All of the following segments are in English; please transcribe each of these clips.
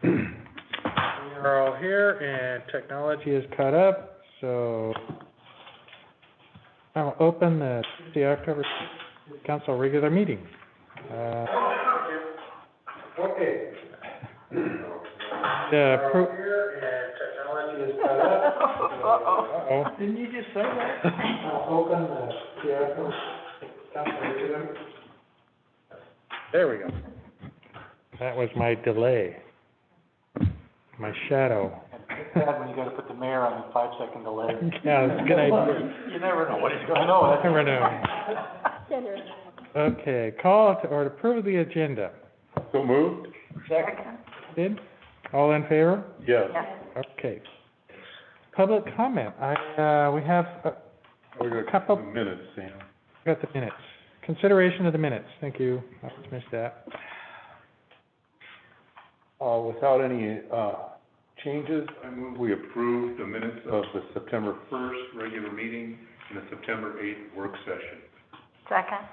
We're all here and technology is caught up, so I'll open the Tuesday, October 6th council regular meeting. Okay. Here and technology is caught up. Uh-oh. Didn't you just say that? I'll open the October 6th council regular. There we go. That was my delay. My shadow. It's bad when you gotta put the mayor on the 5-second delay. Yeah, that's a good idea. You never know what he's gonna know. Never know. Okay, call to order, approve the agenda. So moved? Second. Did? All in favor? Yes. Okay. Public comment. We have We got couple- the minutes, Sam. got the minutes. Consideration of the minutes. Thank you. I just missed that. Without any, changes, I move we approve the minutes of the September 1st regular meeting and the September 8th work session. Second.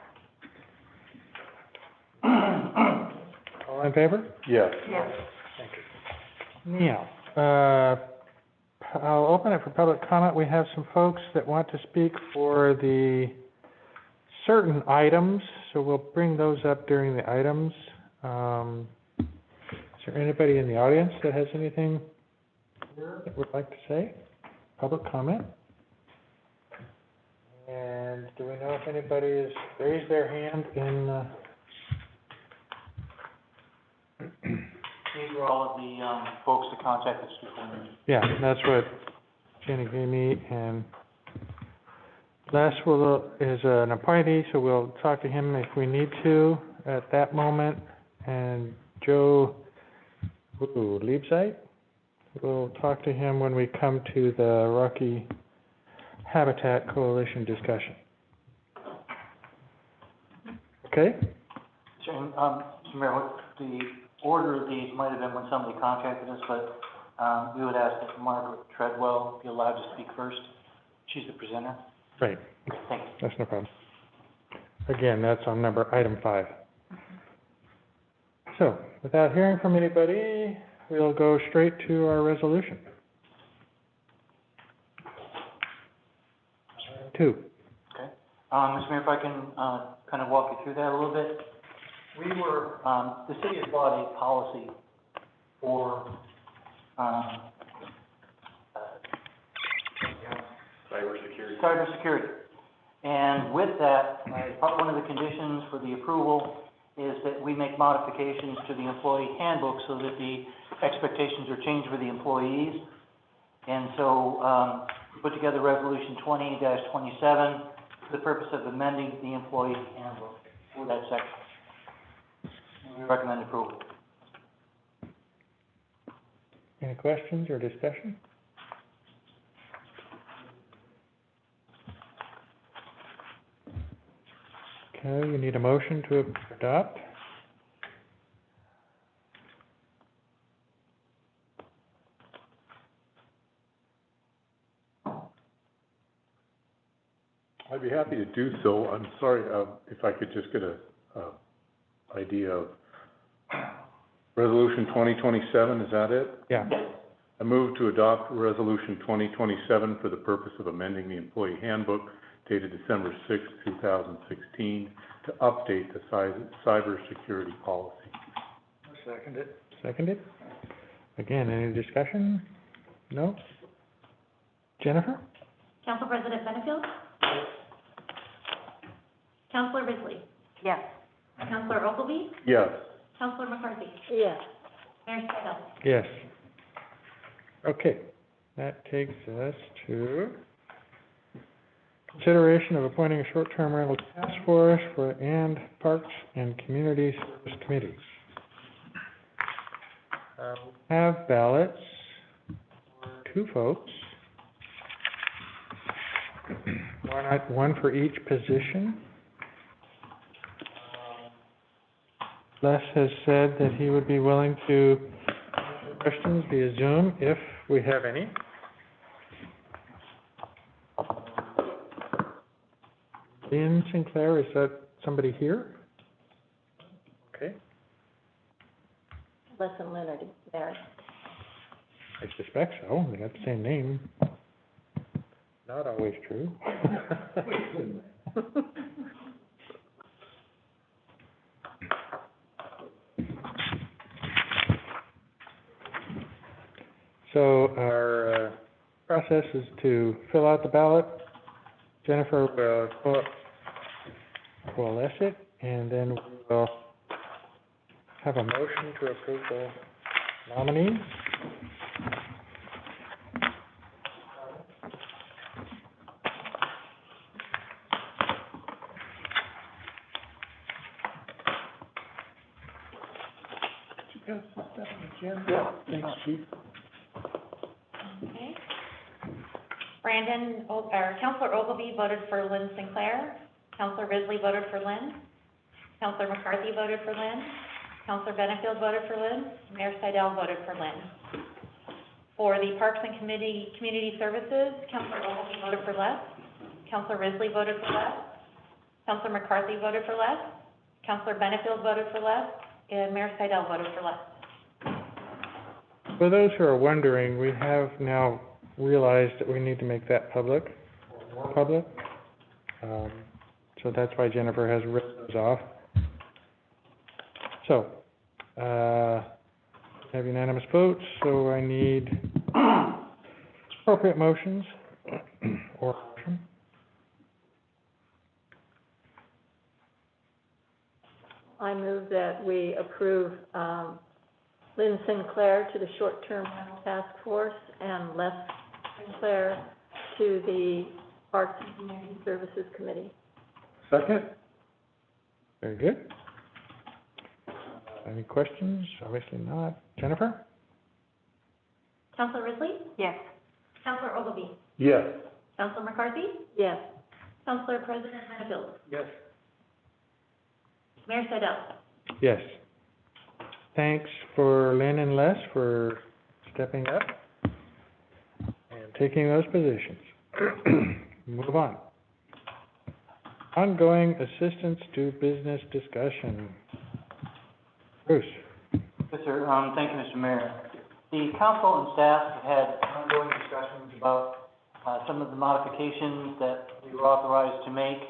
All in favor? Yes. Yes. Now, I'll open it for public comment. We have some folks that want to speak for the certain items, so we'll bring those up during the items. Is there anybody in the audience that has anything that would like to say? Public comment? And do we know if anybody has raised their hand in, These were all of the, folks that contacted us before me. yeah, that's what Jenny gave me, and Les is an appointee, so we'll talk to him if we need to at that moment. And Joe Liebzeit, we'll talk to him when we come to the Rocky Habitat Coalition discussion. Okay? So, Mr. Mayor, what the order of these might have been when somebody contacted us, but, we would ask that Margaret Treadwell be allowed to speak first. She's the presenter. Right, Thank you. that's no problem. Again, that's on item 5. So, without hearing from anybody, we'll go straight to our resolution. 2. Okay. Mr. Mayor, if I can, kind of walk you through that a little bit. We were, the city has bought a policy for, cybersecurity. And with that, one of the conditions for the approval is that we make modifications to the employee handbook so that the expectations are changed for the employees. And so, we put together Resolution 20-27 for the purpose of amending the employee handbook for that section. We recommend approval. Any questions or discussion? Okay, you need a motion to adopt. I'd be happy to do so. I'm sorry, if I could just get a idea of Resolution 2027, is that it? Yeah. I move to adopt Resolution 2027 for the purpose of amending the employee handbook dated December 6, 2016, to update the cybersecurity policy. Second it. Seconded? Again, any discussion? No? Jennifer? Council President Benefield? Councilor Risley? Yes. Councilor Ogilvie? Yes. Councilor McCarthy? Yes. Mayor Snyder? Yes. Okay, that takes us to consideration of appointing a short-term rental task force and Parks and Community Service Committees. Have ballots for 2 folks. One for each position. Les has said that he would be willing to answer questions via Zoom if we have any. Lynn Sinclair, is that somebody here? Okay. Les and Lynn are married. I suspect so, they got the same name. Not always true. So our process is to fill out the ballot. Jennifer will coalesce it, and then we will have a motion to approve the nominees. Yeah. Thanks, Chief. Okay. Counselor Ogilvy voted for Lynn Sinclair. Counselor Risley voted for Lynn. Counselor McCarthy voted for Lynn. Counselor Benefield voted for Lynn. Mayor Seidel voted for Lynn. For the Parks and Community Services, Counselor Ogilvy voted for Les. Counselor Risley voted for Les. Counselor McCarthy voted for Les. Counselor Benefield voted for Les. And Mayor Seidel voted for Les. For those who are wondering, we have now realized that we need to make that public. So that's why Jennifer has written those off. So, have unanimous votes, so I need appropriate motions or motion. I move that we approve, Lynn Sinclair to the Short-Term Rental Task Force and Les Sinclair to the Parks and Community Services Committee. Second? Very good. Any questions? Obviously not. Jennifer? Counselor Risley? Yes. Counselor Ogilvy? Yes. Counselor McCarthy? Yes. Counselor President Benefield? Yes. Mayor Seidel? Yes. Thanks for Lynn and Les for stepping up and taking those positions. Move on. Ongoing assistance to business discussion. Bruce? Yes, sir. Thank you, Mr. Mayor. The council and staff have had ongoing discussions about, some of the modifications that we were authorized to make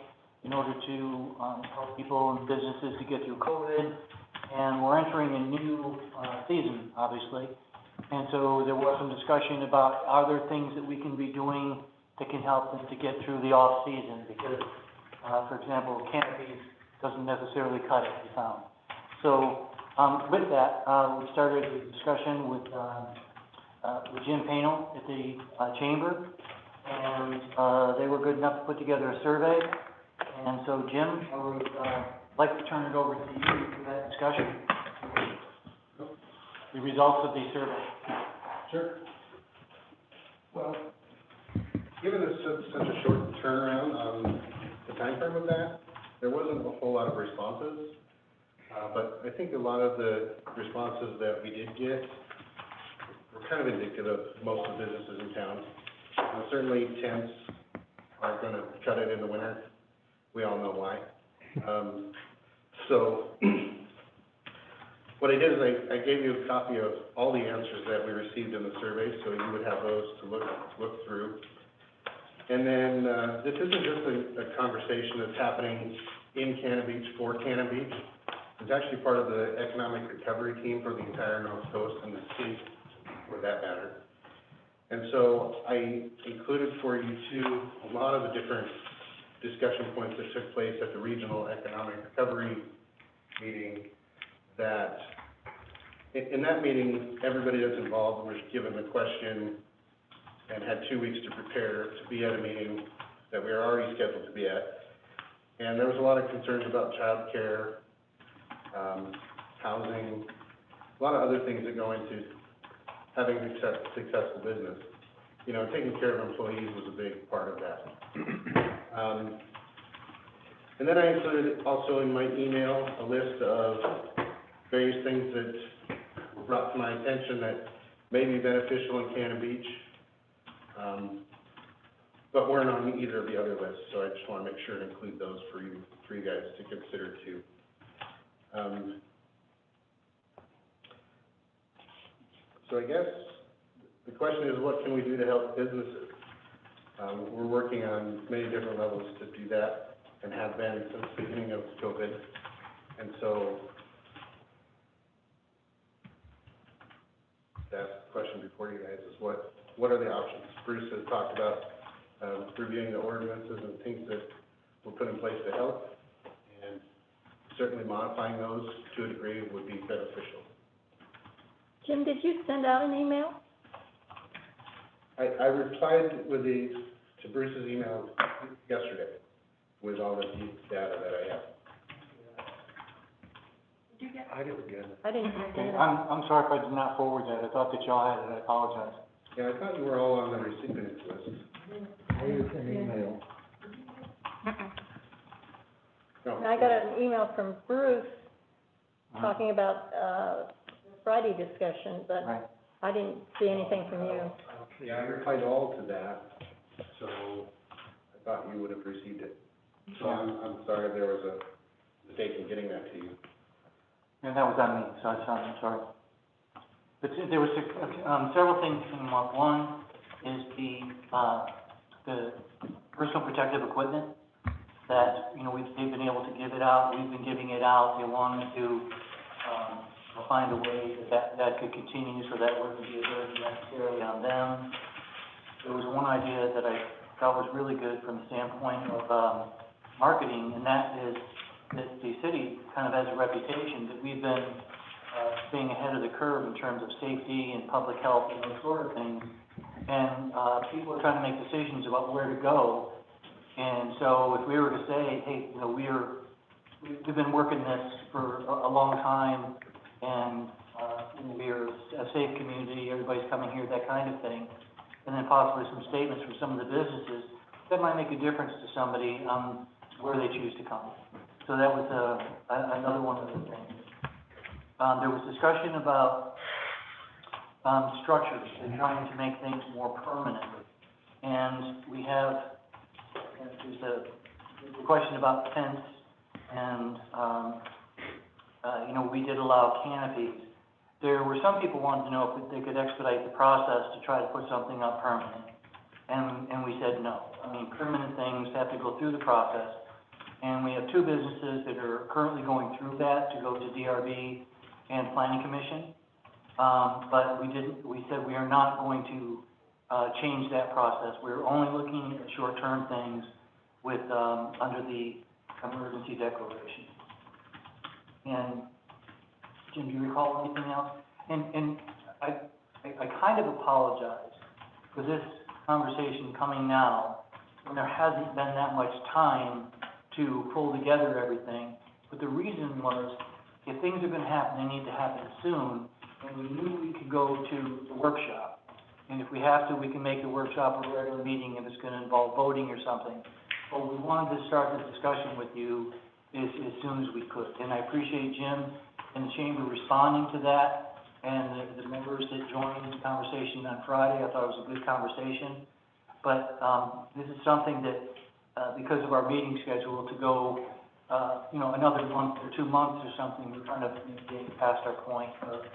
in order to, help people and businesses to get through COVID. And we're entering a new, season, obviously. And so there was some discussion about, are there things that we can be doing that can help them to get through the off-season? Because, for example, canopies doesn't necessarily cut it, we found. So, with that, we started a discussion with Jim Pano at the, chamber. And, they were good enough to put together a survey. And so, Jim, I would, like to turn it over to you for that discussion. The results of the survey. Sure. Well, given it's such a short turnaround on the timeframe of that, there wasn't a whole lot of responses. But I think a lot of the responses that we did get were kind of indicative of most of the businesses in town. Certainly tents aren't gonna cut it in the winter. We all know why. So what I did is I gave you a copy of all the answers that we received in the survey, so you would have those to look through. And then, this isn't just a conversation that's happening in Cannon Beach for Cannon Beach. It's actually part of the economic recovery team for the entire North Coast and the state, for that matter. And so I included for you too, a lot of the different discussion points that took place at the Regional Economic Recovery meeting, that in that meeting, everybody that's involved was given the question and had 2 weeks to prepare to be at a meeting that we were already scheduled to be at. And there was a lot of concerns about childcare, housing, a lot of other things that go into having a successful business. You know, taking care of employees was a big part of that. And then I included also in my email a list of various things that were brought to my attention that may be beneficial in Cannon Beach, but weren't on either of the other lists, so I just want to make sure to include those for you guys to consider too. So I guess the question is, what can we do to help businesses? We're working on many different levels to do that and have been since the beginning of COVID. And so that's the question before you guys is what are the options? Bruce has talked about reviewing the ordinances and things that were put in place to help, and certainly modifying those to a degree would be beneficial. Jim, did you send out an email? I replied to Bruce's email yesterday with all the data that I have. Did you get? I didn't get it. I didn't Okay, get it. I'm sorry if I did not forward that. I thought that y'all had it. I apologize. Yeah, I thought you were all on the recipients list. No. I got an email from Bruce talking about, Friday discussion, but Right. I didn't see anything from you. Yeah, I replied all to that, so I thought you would have received it. So I'm sorry if there was a mistake in getting that to you. And that was on me, so I'm sorry. But there was, several things came up. One is the personal protective equipment that, you know, they've been able to give it out, we've been giving it out. They wanted to, find a way that could continue, so that wouldn't be a burden necessarily on them. There was one idea that I thought was really good from the standpoint of, marketing, and that is that the city kind of has a reputation that we've been, staying ahead of the curve in terms of safety and public health and those sort of things. And, people are trying to make decisions about where to go. And so if we were to say, hey, you know, we've been working this for a long time, and, you know, we're a safe community, everybody's coming here, that kind of thing, and then possibly some statements from some of the businesses, that might make a difference to somebody on where they choose to come. So that was, another one of the things. There was discussion about, structures and trying to make things more permanent. And we have, there's a question about tents, and, you know, we did allow canopies. There were some people wanting to know if they could expedite the process to try to put something up permanent. And we said no. I mean, permanent things have to go through the process. And we have two businesses that are currently going through that to go to DRB and Planning Commission. But we said we are not going to, change that process. We're only looking at short-term things with, under the emergency declaration. And Jim, do you recall anything else? And I kind of apologize for this conversation coming now, when there hasn't been that much time to pull together everything. But the reason was, if things are gonna happen, they need to happen soon, and we knew we could go to the workshop. And if we have to, we can make the workshop a regular meeting if it's gonna involve voting or something. But we wanted to start the discussion with you as soon as we could. And I appreciate Jim and the chamber responding to that, and the members that joined the conversation on Friday. I thought it was a good conversation. But, this is something that, because of our meeting schedule, to go, you know, another month or 2 months or something, we're kind of getting past our point of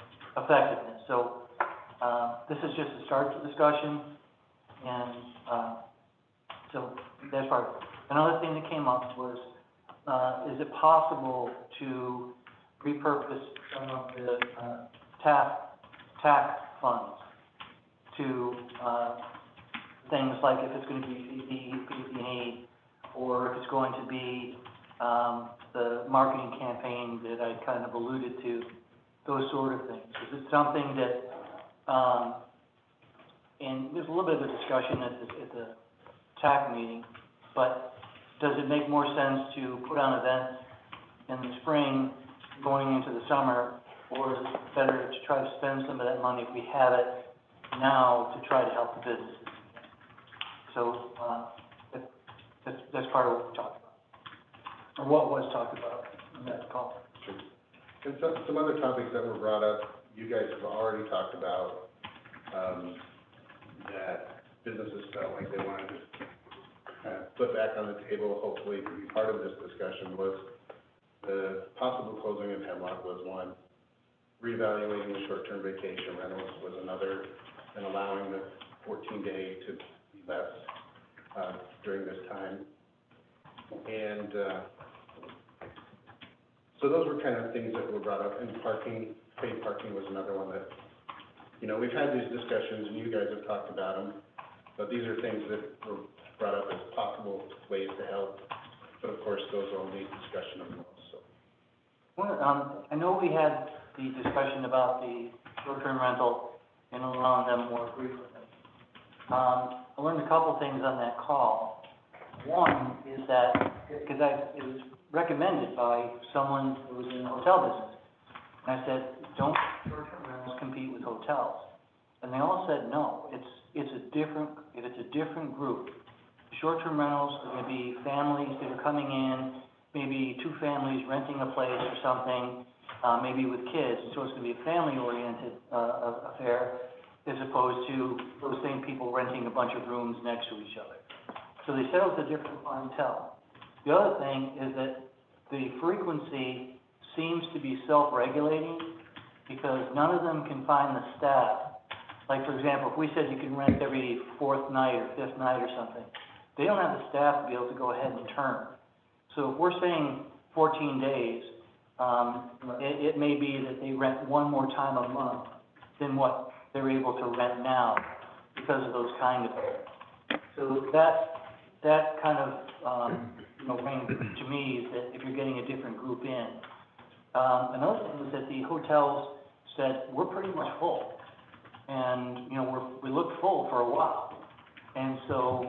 effectiveness. So, this is just the start of the discussion, and, so that's part of it. Another thing that came up was, is it possible to repurpose some of the, TAC funds to, things like if it's gonna be PPE, or if it's going to be, the marketing campaign that I kind of alluded to, those sort of things. Is it something that, and there's a little bit of a discussion at the TAC meeting, but does it make more sense to put on events in the spring going into the summer, or is it better to try to spend some of that money if we have it now to try to help the businesses? So, that's part of what we talked about, or what was talked about in that call. Sure. And some other topics that were brought up, you guys have already talked about, that businesses felt like they wanted to kind of put back on the table, hopefully to be part of this discussion, was the possible closing of Hemlock was one. reevaluating the short-term vacation rentals was another, and allowing the 14-day to be less, during this time. And, so those were kind of things that were brought up, and parking, paid parking was another one that, we've had these discussions, and you guys have talked about them, but these are things that were brought up as possible ways to help, but of course, those all need discussion as well, so. I know we had the discussion about the short-term rental and allowing them more frequently. I learned a couple things on that call. One is that, because it was recommended by someone who was in the hotel business, and I said, don't short-term rentals compete with hotels? And they all said, no, if it's a different group. Short-term rentals are gonna be families that are coming in, maybe two families renting a place or something, maybe with kids, so it's gonna be a family-oriented, affair, as opposed to those same people renting a bunch of rooms next to each other. So they said it was a different clientele. The other thing is that the frequency seems to be self-regulating, because none of them can find the staff. Like, for example, if we said you can rent every fourth night or fifth night or something, they don't have the staff to be able to go ahead and turn. So if we're saying 14 days, it may be that they rent one more time a month than what they're able to rent now because of those kind of things. So that kind of, rang to me is that if you're getting a different group in. Another thing was that the hotels said, we're pretty much full. And, we looked full for a while. And so,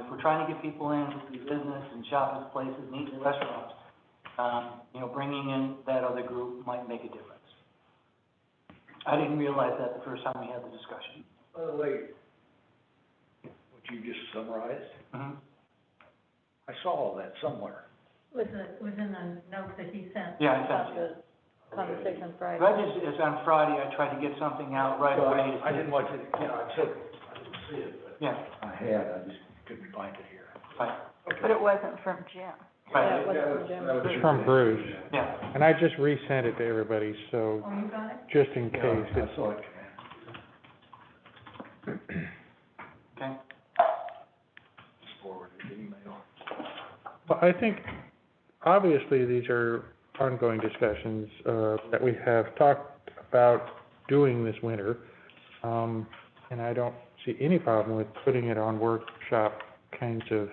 if we're trying to get people in to do business and shop at places, and eat in restaurants, bringing in that other group might make a difference. I didn't realize that the first time we had the discussion. By the way, what you just summarized, Mm-hmm. I saw all that somewhere. Was in the note that he sent. Yeah, I about sent you. the conversation on Friday. Is on Friday, I tried to get something out right away. I didn't want to, I took it, I didn't see it, but Yeah, I just couldn't find it here. right, But it wasn't from Jim. Yeah, right, it was from Jim. It's from Bruce, yeah. and I just resent it to everybody, so, Oh, you got it? just in case. I It's, saw it come in. Okay. Just forwarded the email. Well, I think, obviously, these are ongoing discussions, that we have talked about doing this winter. And I don't see any problem with putting it on workshop kinds of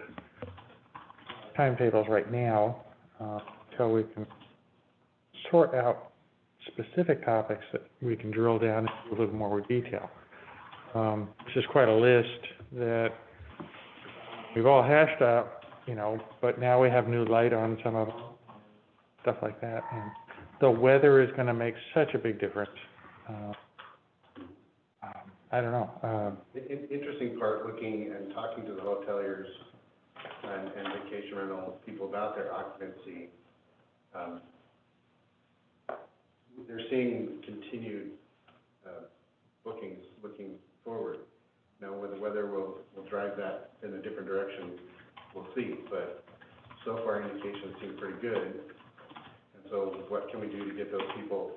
timetables right now, until we can sort out specific topics that we can drill down into a little more detail. This is quite a list that we've all hashed out, but now we have new light on some of them, stuff like that. And the weather is gonna make such a big difference. I don't know, Interesting part, looking and talking to the hoteliers and vacation rental people about their occupancy, they're seeing continued, bookings looking forward. Now, whether the weather will drive that in a different direction, we'll see, but so far indications seem pretty good. And so what can we do to get those people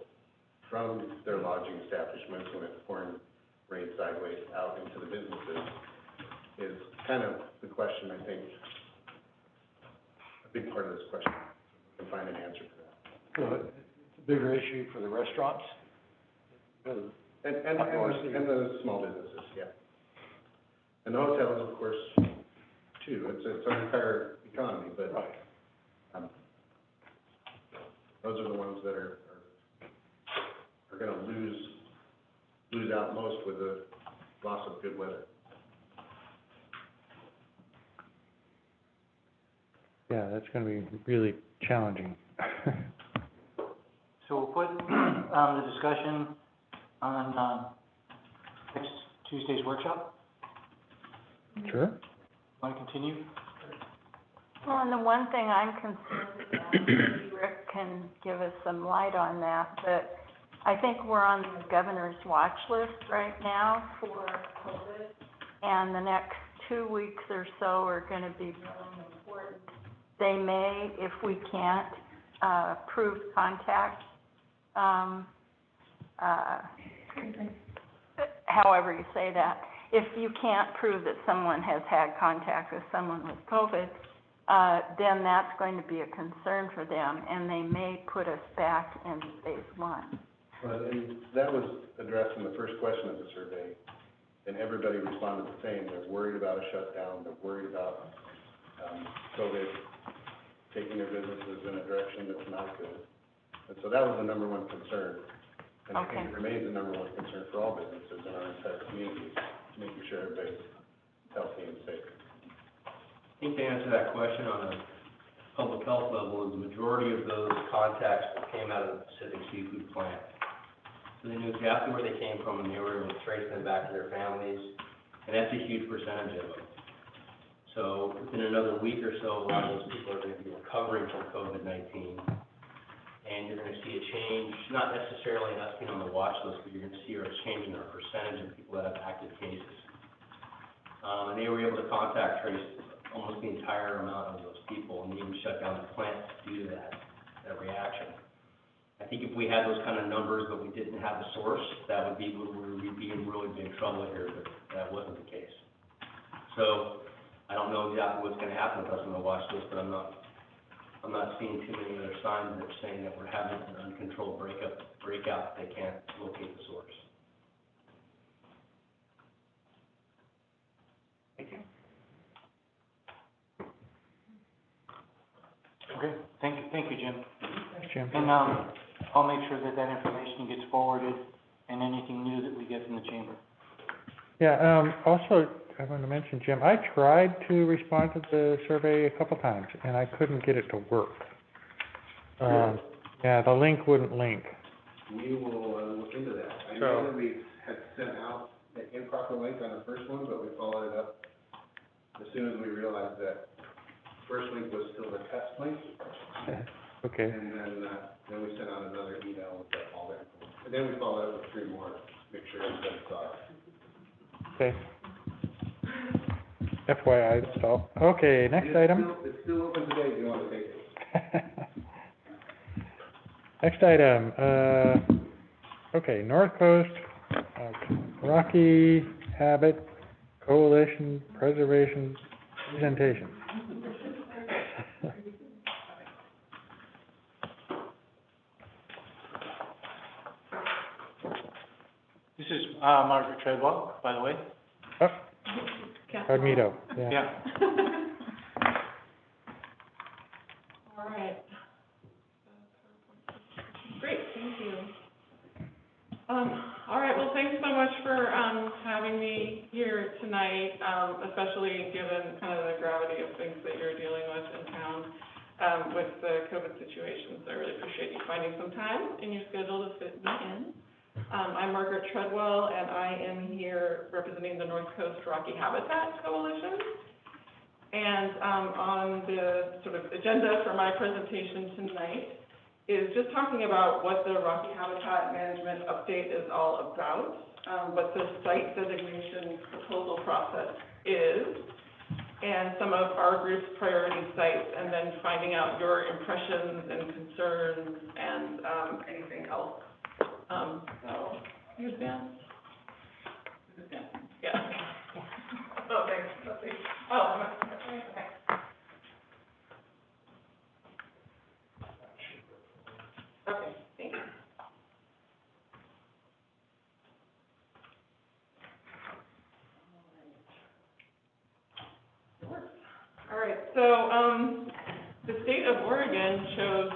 from their lodging establishments when it's pouring rain sideways out into the businesses is kind of the question, I think, a big part of this question, to find an answer for that. So it's a bigger issue for the restaurants? Because And the small businesses, yeah. And the hotels, of course, too, it's our entire economy, but, right. Those are the ones that are gonna lose out most with the loss of good weather. yeah, that's gonna be really challenging. So we'll put, the discussion on, next Tuesday's workshop. Sure. Want to continue? Well, and the one thing I'm concerned about, maybe Rick can give us some light on that, but I think we're on the governor's watch list right now for COVID, and the next 2 weeks or so are gonna be really important. They may, if we can't, prove contact, however you say that, if you can't prove that someone has had contact with someone with COVID, then that's going to be a concern for them, and they may put us back in phase one. Well, and that was addressed in the first question of the survey, and everybody responded the same. They're worried about a shutdown, they're worried about, COVID taking their businesses in a direction that's not good. And so that was the number one concern. And I think it remains the number one concern for all businesses in our entire community, making sure everybody's healthy and safe. I think to answer that question on a public health level, is the majority of those contacts that came out of the Pacific Seafood plant. So they knew exactly where they came from, and they were able to trace them back to their families, and that's a huge percentage of them. So within another week or so, a lot of those people are gonna be recovering from COVID-19, and you're gonna see a change, not necessarily in us being on the watch list, but you're gonna see a change in our percentage of people that have active cases. And they were able to contact trace almost the entire amount of those people, and they even shut down the plant due to that reaction. I think if we had those kind of numbers, but we didn't have the source, that would be where we'd be in really big trouble here, but that wasn't the case. So, I don't know exactly what's gonna happen with us on the watch list, but I'm not seeing too many other signs that are saying that we're having an uncontrolled breakout, they can't locate the source. Thank you. Okay, thank you, Jim. Thanks, Jim. And, I'll make sure that information gets forwarded and anything new that we get from the chamber. Yeah, also, I want to mention, Jim, I tried to respond to the survey a couple times, and I couldn't get it to work. Yeah, the link wouldn't link. We will, look into that. I know that we had sent out an improper link on the first one, but we followed it up as soon as we realized that first link was still the test link. Okay. And then we sent out another email with all that. And then we followed up with 3 more, make sure everybody saw it. Okay. FYI, that's all. Okay, next item. It's still open today if you want to take it. Next item, okay, North Coast Rocky Habit Coalition Preservation Presentation. This is, Margaret Treadwell, by the way. Oh, Carmito, yeah. Yeah. All right. Great, thank you. All right, well, thanks so much for, having me here tonight, especially given kind of the gravity of things that you're dealing with in town, with the COVID situation. So I really appreciate you finding some time in your schedule to fit me in. I'm Margaret Treadwell, and I am here representing the North Coast Rocky Habitat Coalition. And on the sort of agenda for my presentation tonight is just talking about what the Rocky Habitat Management Update is all about, what the site designation proposal process is, and some of our group's priority sites, and then finding out your impressions and concerns and anything else. So, here's Dan. Yeah. Oh, thanks. Let's see. Oh, okay. Okay, thank you. All right, so, the state of Oregon chose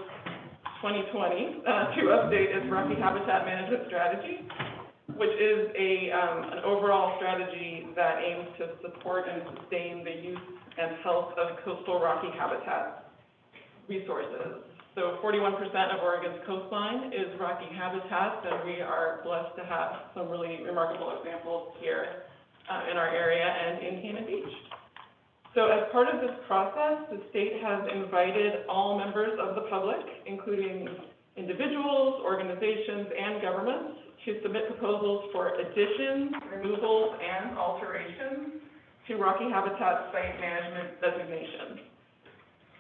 2020 to update its Rocky Habitat Management Strategy, which is an overall strategy that aims to support and sustain the use and health of coastal rocky habitat resources. So 41% of Oregon's coastline is rocky habitats, and we are blessed to have some really remarkable examples here in our area and in Cannon Beach. So as part of this process, the state has invited all members of the public, including individuals, organizations, and governments, to submit proposals for additions, removals, and alterations to Rocky Habitat Site Management designation.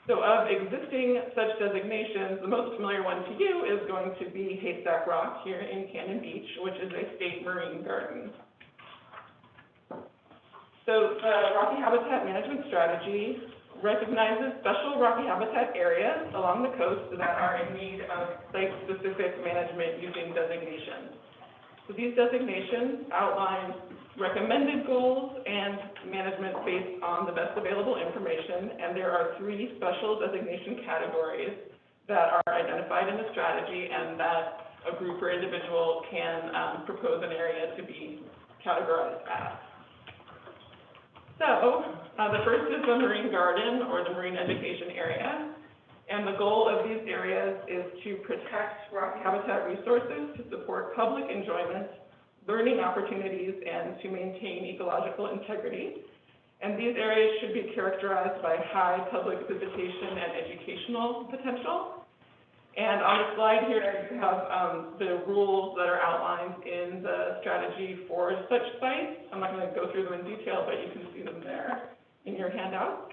So of existing such designations, the most familiar one to you is going to be Haystack Rock here in Cannon Beach, which is a state marine garden. So the Rocky Habitat Management Strategy recognizes special rocky habitat areas along the coast that are in need of site-specific management using designations. So these designations outline recommended goals and management based on the best available information, and there are 3 special designation categories that are identified in the strategy and that a group or individual can propose an area to be categorized as. So, the first is the marine garden or the marine education area, and the goal of these areas is to protect rocky habitat resources to support public enjoyment, learning opportunities, and to maintain ecological integrity. And these areas should be characterized by high public visitation and educational potential. And on the slide here, you have the rules that are outlined in the strategy for such sites. I'm not going to go through them in detail, but you can see them there in your handout.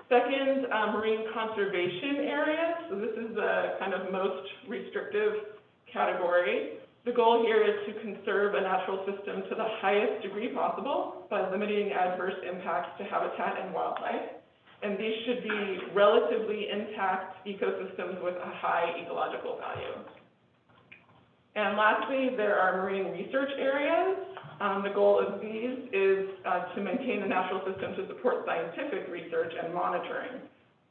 Second, marine conservation areas. So this is the kind of most restrictive category. The goal here is to conserve a natural system to the highest degree possible by limiting adverse impacts to habitat and wildlife. And these should be relatively intact ecosystems with a high ecological value. And lastly, there are marine research areas. The goal of these is to maintain the natural system to support scientific research and monitoring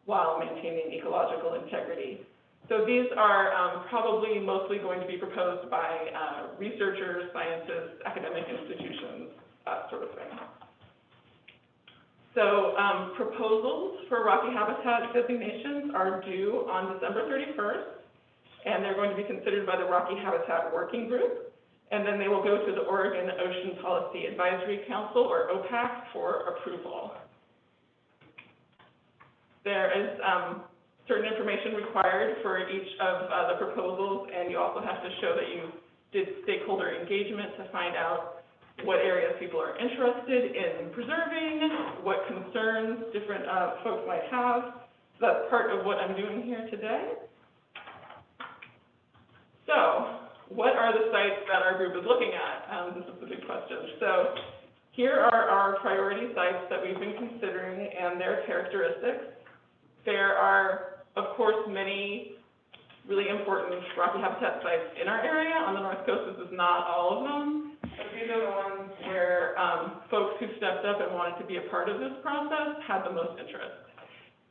while maintaining ecological integrity. So these are probably mostly going to be proposed by researchers, scientists, academic institutions, that sort of thing. So proposals for Rocky Habitat designations are due on December 31st, and they're going to be considered by the Rocky Habitat Working Group, and then they will go to the Oregon Ocean Policy Advisory Council, or OPAC, for approval. There is certain information required for each of the proposals, and you also have to show that you did stakeholder engagement to find out what areas people are interested in preserving, what concerns different folks might have. So that's part of what I'm doing here today. So, what are the sites that our group is looking at? This is the big question. So, here are our priority sites that we've been considering and their characteristics. There are, of course, many really important rocky habitat sites in our area. On the North Coast, this is not all of them. But these are the ones where folks who stepped up and wanted to be a part of this process had the most interest.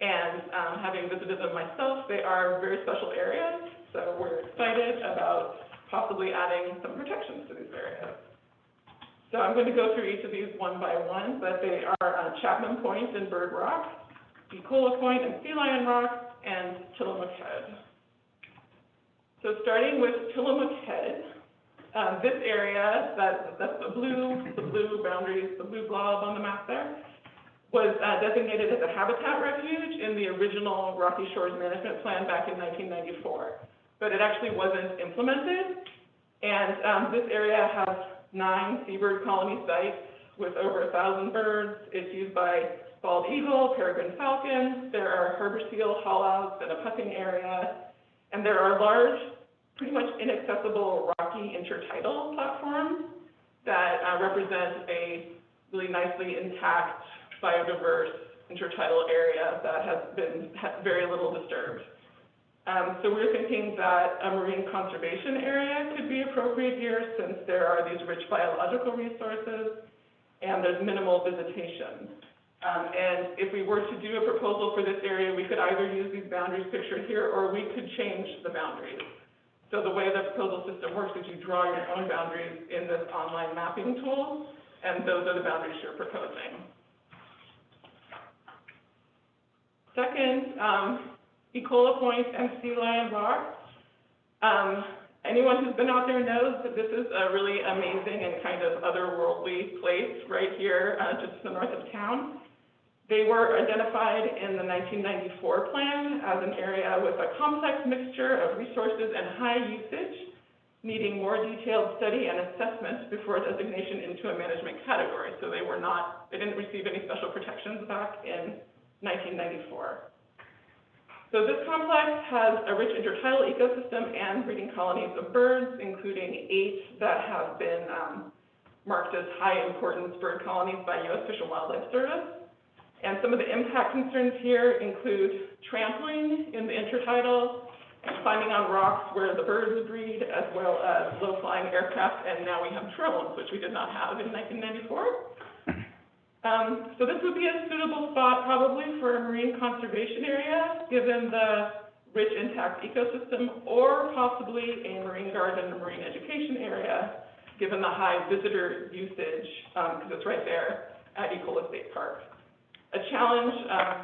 And having visited them myself, they are very special areas, so we're excited about possibly adding some protections to these areas. So I'm going to go through each of these one by one, but they are Chapman Point and Bird Rock, Ecola Point and Sea Lion Rock, and Tillamook Head. So starting with Tillamook Head, this area, that's the blue boundaries, the blue blob on the map there, was designated as a habitat refuge in the original Rocky Shores Management Plan back in 1994. But it actually wasn't implemented, and this area has 9 seabird colony sites with over 1,000 birds. It's used by bald eagle, peregrine falcon. There are harbor seal haulouts and a puffing area, and there are large, pretty much inaccessible rocky intertidal platforms that represent a really nicely intact, biodiverse intertidal area that has been very little disturbed. So we're thinking that a marine conservation area could be appropriate here since there are these rich biological resources and there's minimal visitation. And if we were to do a proposal for this area, we could either use these boundaries pictured here or we could change the boundaries. So the way the proposal system works is you draw your own boundaries in this online mapping tool, and those are the boundaries you're proposing. Second, Ecola Point and Sea Lion Rock. Anyone who's been out there knows that this is a really amazing and kind of otherworldly place right here, just to the north of town. They were identified in the 1994 plan as an area with a complex mixture of resources and high usage, needing more detailed study and assessment before designation into a management category. So they didn't receive any special protections back in 1994. So this complex has a rich intertidal ecosystem and breeding colonies of birds, including 8 that have been marked as high importance bird colonies by U.S. Fish and Wildlife Service. And some of the impact concerns here include trampling in the intertidal, climbing on rocks where the birds breed, as well as low-flying aircraft, and now we have drones, which we did not have in 1994. So this would be a suitable spot probably for a marine conservation area, given the rich intact ecosystem, or possibly a marine garden or marine education area, given the high visitor usage, because it's right there at Ecola State Park. A challenge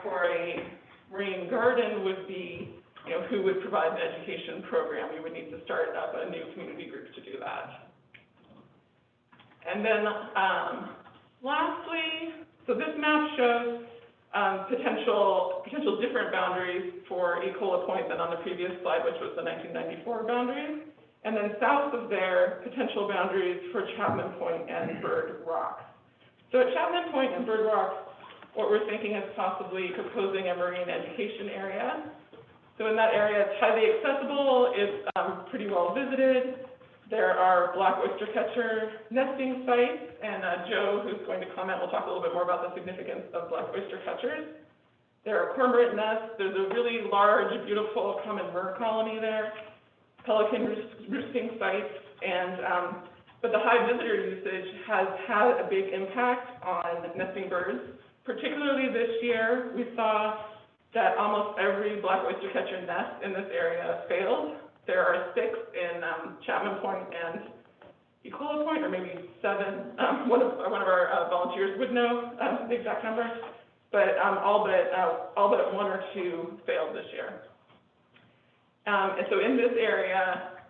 for a marine garden would be, who would provide the education program? We would need to start up a new community group to do that. And then lastly, so this map shows potential different boundaries for Ecola Point than on the previous slide, which was the 1994 boundaries. And then south of there, potential boundaries for Chapman Point and Bird Rocks. So at Chapman Point and Bird Rocks, what we're thinking is possibly proposing a marine education area. So in that area, it's highly accessible, it's pretty well visited. There are black oyster catcher nesting sites, and Joe, who's going to comment, will talk a little bit more about the significance of black oyster catchers. There are cormorant nests, there's a really large, beautiful common myrrh colony there, pelican roosting sites, and but the high visitor usage has had a big impact on nesting birds. Particularly this year, we saw that almost every black oyster catcher nest in this area failed. There are 6 in Chapman Point and Ecola Point, or maybe 7. One of our volunteers would know the exact number, but all but 1 or 2 failed this year. And so in this area,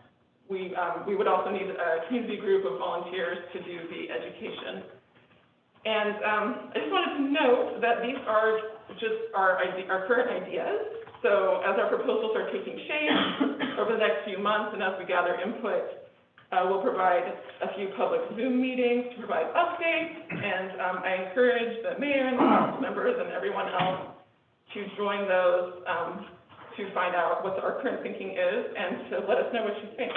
we would also need a community group of volunteers to do the education. And I just wanted to note that these are just our current ideas. So as our proposals are taking shape over the next few months and as we gather input, we'll provide a few public Zoom meetings to provide updates. And I encourage the mayor and the council members and everyone else to join those to find out what our current thinking is and to let us know what you think.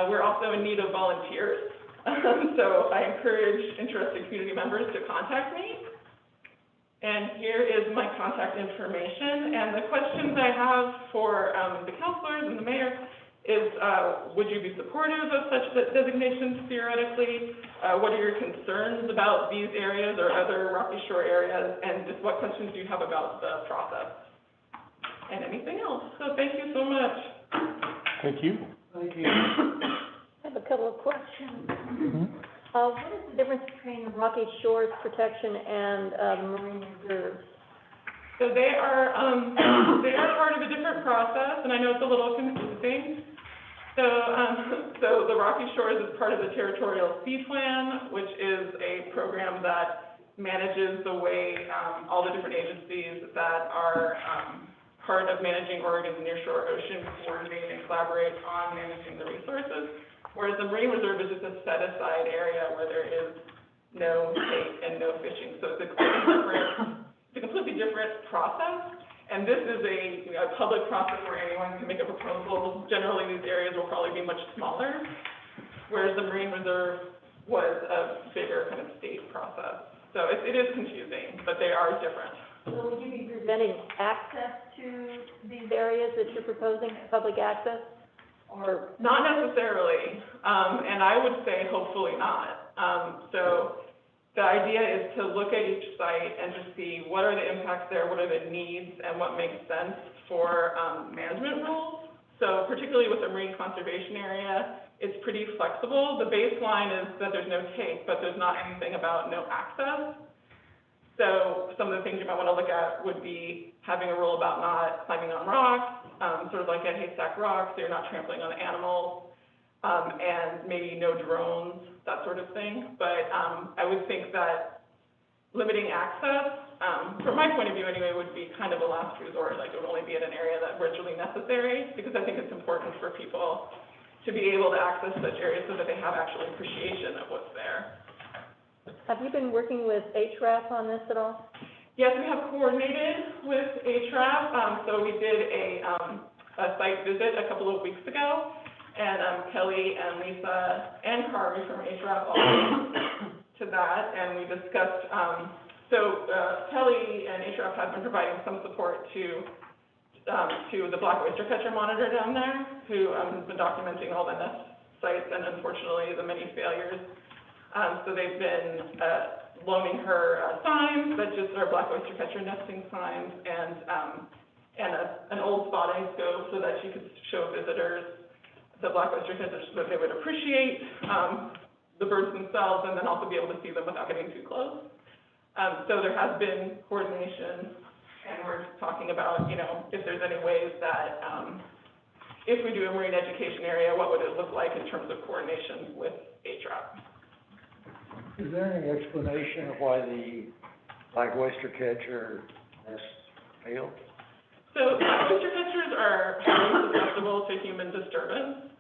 We're also in need of volunteers. So I encourage interested community members to contact me. And here is my contact information. And the questions I have for the councilors and the mayor is, would you be supportive of such designations theoretically? What are your concerns about these areas or other Rocky Shore areas? And just what questions do you have about the process? And anything else. So thank you so much. Thank you. Thank you. I have a couple of questions. What is the difference between Rocky Shores Protection and Marine Reserves? So they are part of a different process, and I know it's a little confusing. So the Rocky Shores is part of the Territorial Sea Plan, which is a program that manages the way all the different agencies that are part of managing Oregon's nearshore ocean coordinate and collaborate on managing the resources. Whereas the Marine Reserve is just a set-aside area where there is no take and no fishing. So it's a completely different process. And this is a public process where anyone can make a proposal. Generally, these areas will probably be much smaller, whereas the Marine Reserve was a bigger kind of state process. So it is confusing, but they are different. So would you be preventing access to these areas that you're proposing, public access? Or not necessarily, and I would say hopefully not. So the idea is to look at each site and to see what are the impacts there, what are the needs, and what makes sense for management rules. So particularly with the marine conservation area, it's pretty flexible. The baseline is that there's no take, but there's not anything about no access. So some of the things you might want to look at would be having a rule about not climbing on rocks, sort of like at Haystack Rock, so you're not trampling on animals, and maybe no drones, that sort of thing. But I would think that limiting access, from my point of view anyway, would be kind of a last resort. Like it would only be in an area that was really necessary, because I think it's important for people to be able to access such areas so that they have actual appreciation of what's there. have you been working with HRAP on this at all? Yes, we have coordinated with ATRAP, so we did a site visit a couple of weeks ago, and, Kelly and Lisa and Kari from ATRAP all went to that, and we discussed, Kelly and ATRAP have been providing some support to the black oyster catcher monitor down there, who, has been documenting all the nest sites and unfortunately the many failures. So they've been, loaning her, signs that just are black oyster catcher nesting signs and an old spotting scope so that she could show visitors the black oyster catchers so that they would appreciate, the birds themselves and then also be able to see them without getting too close. So there has been coordination, and we're talking about, if there's any ways that, if we do a marine education area, what would it look like in terms of coordination with ATRAP? Is there any explanation of why the black oyster catcher has failed? So black oyster catchers are highly susceptible to human disturbance.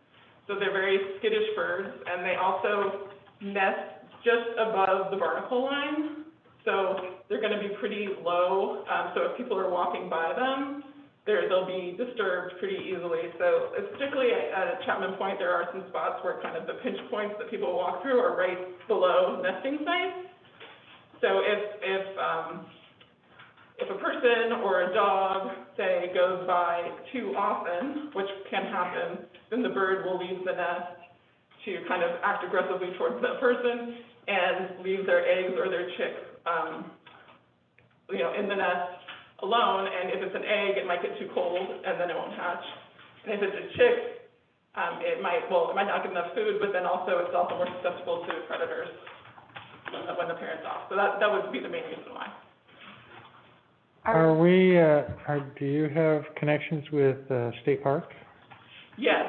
So they're very skittish birds, and they also nest just above the barnacle line. So they're going to be pretty low. So if people are walking by them, they'll be disturbed pretty easily. So particularly at Chapman Point, there are some spots where kind of the pinch points that people walk through are right below nesting sites. So if a person or a dog, say, goes by too often, which can happen, then the bird will leave the nest to kind of act aggressively towards that person and leave their eggs or their chicks, in the nest alone. And if it's an egg, it might get too cold and then it won't hatch. And if it's a chick, it might not get enough food, but then also it's also more susceptible to predators when the parent's off. So that would be the main reason why. Do you have connections with, state park? Yes,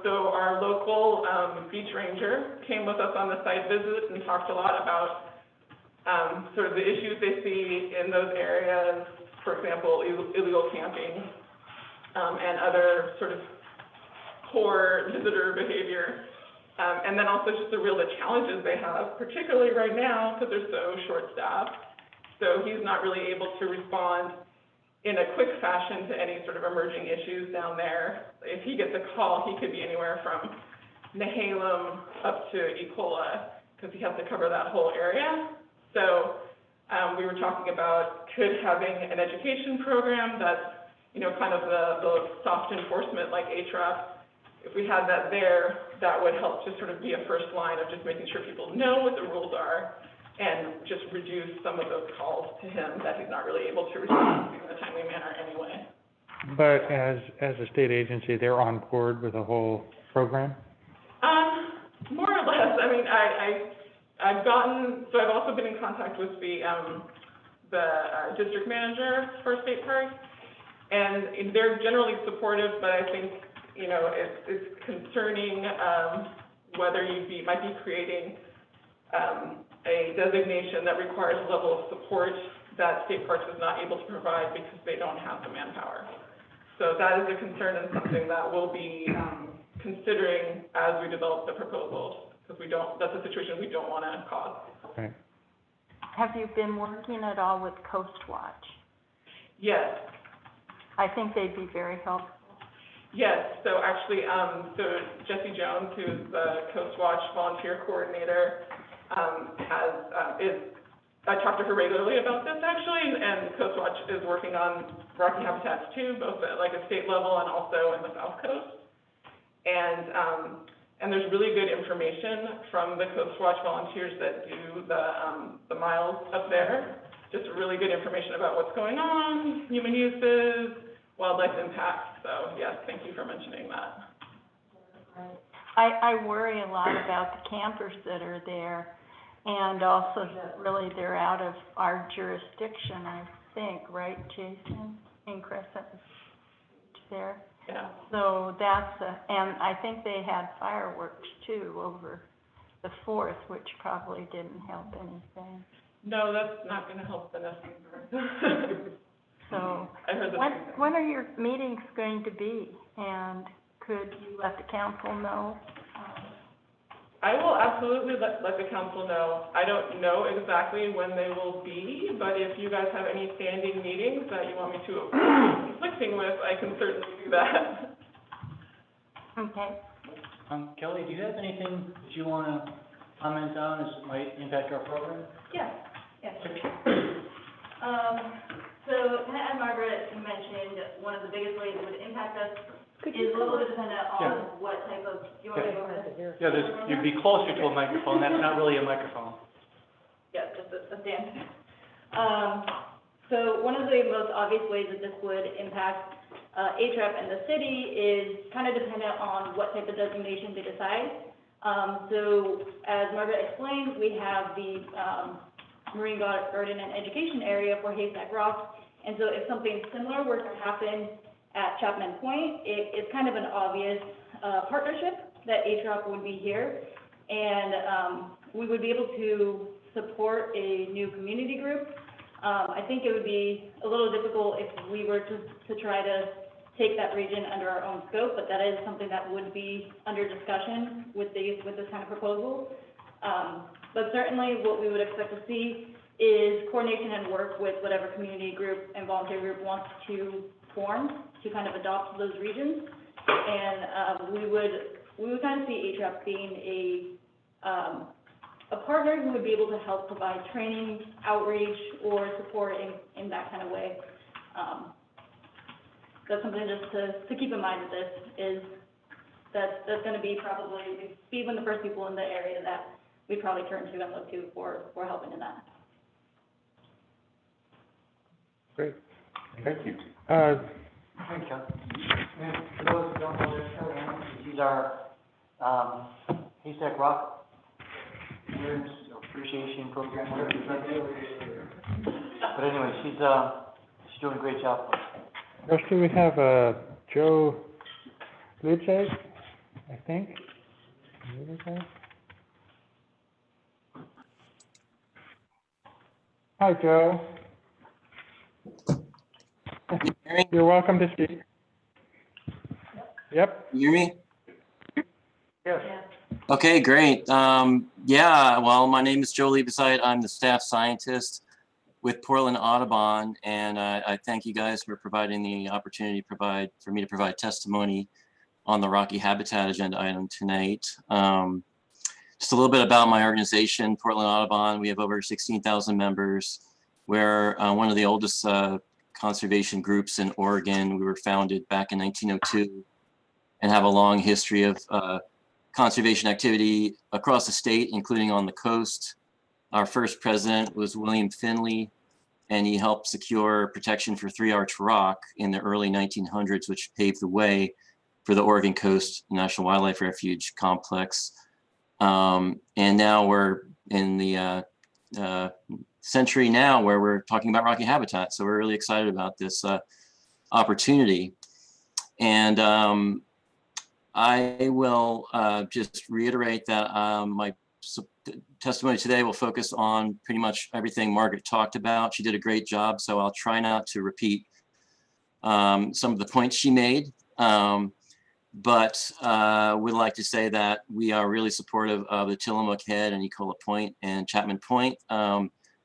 so our local, beach ranger came with us on the site visit and talked a lot about, sort of the issues they see in those areas, for example, illegal camping, and other sort of poor visitor behavior. And then also just the challenges they have, particularly right now, because they're so short-staffed. So he's not really able to respond in a quick fashion to any sort of emerging issues down there. If he gets a call, he could be anywhere from Nehalem up to Ecola, because he has to cover that whole area. So we were talking about having an education program that's, kind of the soft enforcement like ATRAP. If we had that there, that would help to sort of be a first line of just making sure people know what the rules are and just reduce some of those calls to him that he's not really able to respond in a timely manner anyway. But as a state agency, they're on board with the whole program? More or less. I mean, I've also been in contact with the district manager for State Park, and they're generally supportive, but I think, it's concerning, whether might be creating, a designation that requires a level of support that State Parks is not able to provide because they don't have the manpower. So that is a concern and something that we'll be, considering as we develop the proposal, because that's a situation we don't want to cause. Right. Have you been working at all with Coast Watch? Yes. I think they'd be very helpful. Yes, so actually, Jessie Jones, who's the Coast Watch volunteer coordinator, I talk to her regularly about this actually, and Coast Watch is working on rocky habitats too, both at like a state level and also in the South Coast. And there's really good information from the Coast Watch volunteers that do the miles up there. Just really good information about what's going on, human uses, wildlife impacts. So yes, thank you for mentioning that. I worry a lot about the campers that are there, and also that really they're out of our jurisdiction, I think, right, Jason, in Crescent there? Yeah. So and I think they had fireworks too over the 4th, which probably didn't help anything. No, that's not going to help the nesting birds. So, I heard when are your meetings going to be? And could you let the council know? I will absolutely let the council know. I don't know exactly when they will be, but if you guys have any standing meetings that you want me to avoid conflicting with, I can certainly do that. Okay. Kelly, do you have anything that you wanna comment on as it might impact our program? Yeah, yeah, sure. So, kind of as Margaret mentioned, one of the biggest ways it would impact us is a little bit dependent on what type of, you want me to go ahead? Yeah, you'd be closer to a microphone, that's not really a microphone. Yeah, just a stand. So one of the most obvious ways that this would impact, HREP and the city is kind of dependent on what type of designation they decide. So as Margaret explained, we have the, Marine Garden and Education area for Haystack Rock. And so if something similar were to happen at Chapman Point, it's kind of an obvious, partnership that HREP would be here. And, we would be able to support a new community group. I think it would be a little difficult if we were to try to take that region under our own scope, but that is something that would be under discussion with this kind of proposal. But certainly what we would expect to see is coordination and work with whatever community group and volunteer group wants to form to kind of adopt those regions. And, we would kind of see HREP being a partner who would be able to help provide training, outreach, or support in that kind of way. That's something just to keep in mind with this, is that's gonna be probably, be one of the first people in the area that we probably turn to and look to for helping in that. Great. Thank you. Thank you. And for those who don't know, there's Kelly Allen, she's our, Haystack Rock Nerds Appreciation Program, whatever you try to do. But anyway, she's doing a great job for us. Next we have, Joe Lidzak, I think. Lidzak? Hi, Joe. You're welcome to speak. Yep. You hear me? Yes. Okay, great. Yeah, well, my name is Joe Liebeside. I'm the staff scientist with Portland Audubon, and I thank you guys for providing the opportunity for me to provide testimony on the Rocky Habitat agenda item tonight. Just a little bit about my organization, Portland Audubon. We have over 16,000 members. We're one of the oldest conservation groups in Oregon. We were founded back in 1902 and have a long history of conservation activity across the state, including on the coast. Our first president was William Finley, and he helped secure protection for Three Arch Rock in the early 1900s, which paved the way for the Oregon Coast National Wildlife Refuge Complex. And now we're in the century now where we're talking about Rocky Habitat. So we're really excited about this opportunity. And I will just reiterate that my testimony today will focus on pretty much everything Margaret talked about. She did a great job, so I'll try not to repeat some of the points she made. But we'd like to say that we are really supportive of the Tillamook Head and Ecola Point and Chapman Point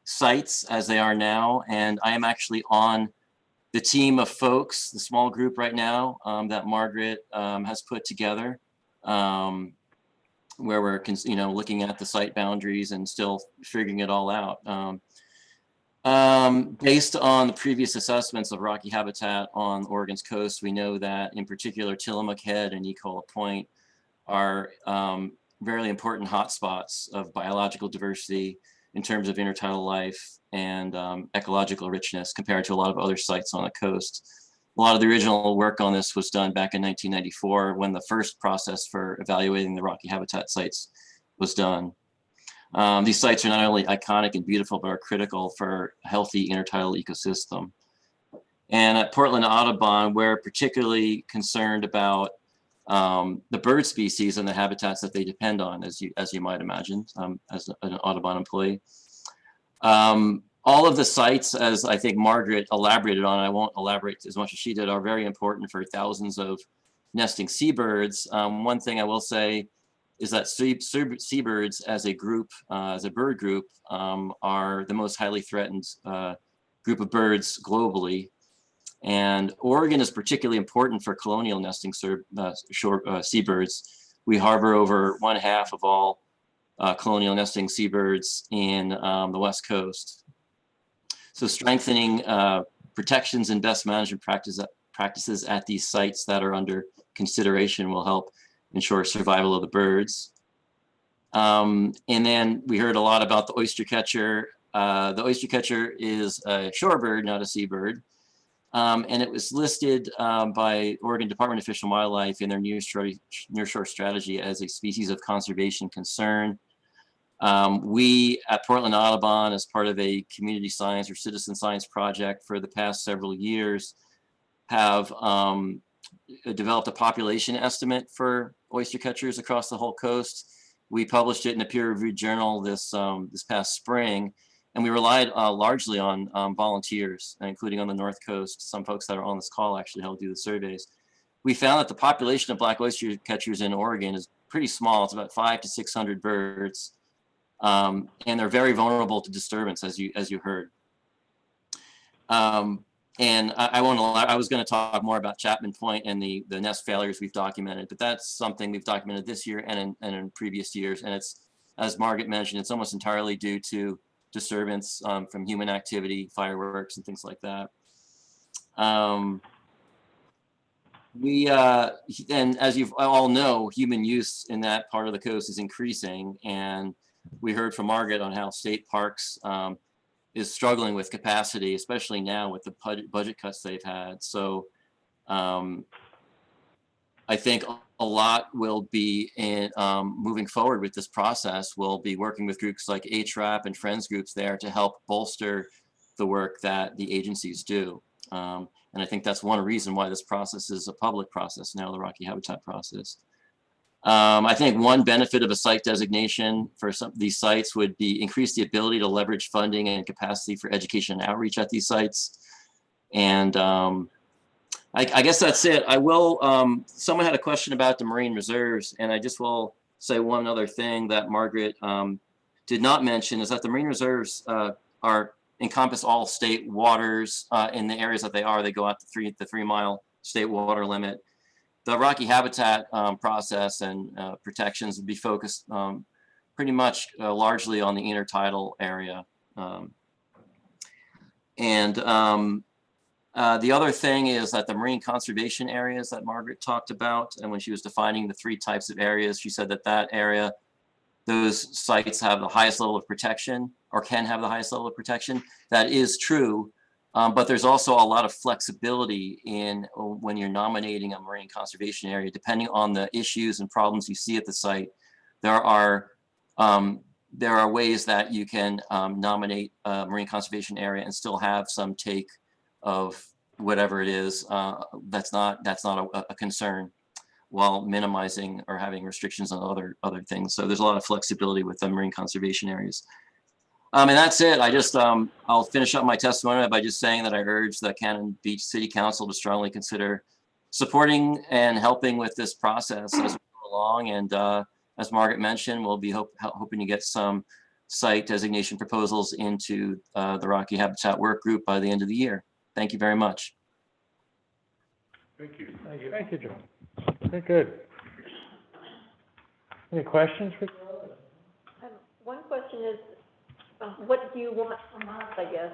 sites as they are now. And I am actually on the team of folks, the small group right now that Margaret has put together, where we're looking at the site boundaries and still figuring it all out. Based on the previous assessments of Rocky Habitat on Oregon's coast, we know that in particular Tillamook Head and Ecola Point are very important hotspots of biological diversity in terms of intertidal life and ecological richness compared to a lot of other sites on the coast. A lot of the original work on this was done back in 1994 when the first process for evaluating the Rocky Habitat sites was done. These sites are not only iconic and beautiful, but are critical for a healthy intertidal ecosystem. And at Portland Audubon, we're particularly concerned about the bird species and the habitats that they depend on, as you might imagine, as an Audubon employee. All of the sites, as I think Margaret elaborated on, I won't elaborate as much as she did, are very important for thousands of nesting seabirds. One thing I will say is that seabirds as a group, as a bird group, are the most highly threatened group of birds globally. And Oregon is particularly important for colonial nesting seabirds. We harbor over 1/2 of all colonial nesting seabirds in the West Coast. So strengthening protections and best management practices at these sites that are under consideration will help ensure survival of the birds. And then we heard a lot about the oyster catcher. The oyster catcher is a shorebird, not a seabird. And it was listed by Oregon Department of Fish and Wildlife in their nearshore strategy as a species of conservation concern. We at Portland Audubon, as part of a community science or citizen science project for the past several years, have developed a population estimate for oyster catchers across the whole coast. We published it in a peer-reviewed journal this past spring, and we relied largely on volunteers, including on the North Coast. Some folks that are on this call actually helped do the surveys. We found that the population of black oyster catchers in Oregon is pretty small. It's about 500 to 600 birds, and they're very vulnerable to disturbance, as you heard. And I was going to talk more about Chapman Point and the nest failures we've documented, but that's something we've documented this year and in previous years. And it's, as Margaret mentioned, it's almost entirely due to disturbance from human activity, fireworks, and things like that. And as you all know, human use in that part of the coast is increasing. And we heard from Margaret on how state parks is struggling with capacity, especially now with the budget cuts they've had. So I think a lot will be in moving forward with this process. We'll be working with groups like HRAP and Friends groups there to help bolster the work that the agencies do. And I think that's one reason why this process is a public process now, the Rocky Habitat process. I think one benefit of a site designation for some of these sites would be increase the ability to leverage funding and capacity for education and outreach at these sites. And I guess that's it. I will, someone had a question about the marine reserves, and I just will say one other thing that Margaret did not mention is that the marine reserves encompass all state waters in the areas that they go out the 3 mile state water limit. The Rocky Habitat process and protections would be focused pretty much largely on the intertidal area. The other thing is that the marine conservation areas that Margaret talked about, and when she was defining the 3 types of areas, she said that area, those sites have the highest level of protection or can have the highest level of protection. That is true. But there's also a lot of flexibility in when you're nominating a marine conservation area, depending on the issues and problems you see at the site. There are ways that you can nominate a marine conservation area and still have some take of whatever it is that's not a concern, while minimizing or having restrictions on other things. So there's a lot of flexibility with the marine conservation areas. And that's it. I just, I'll finish up my testimony by just saying that I urge the Cannon Beach City Council to strongly consider supporting and helping with this process as we go along. And as Margaret mentioned, we'll be hoping to get some site designation proposals into the Rocky Habitat Work Group by the end of the year. Thank you very much. Thank you. Thank you. Thank you, Joe. Very good. Any questions for Joe? One question is, what do you want from us, I guess?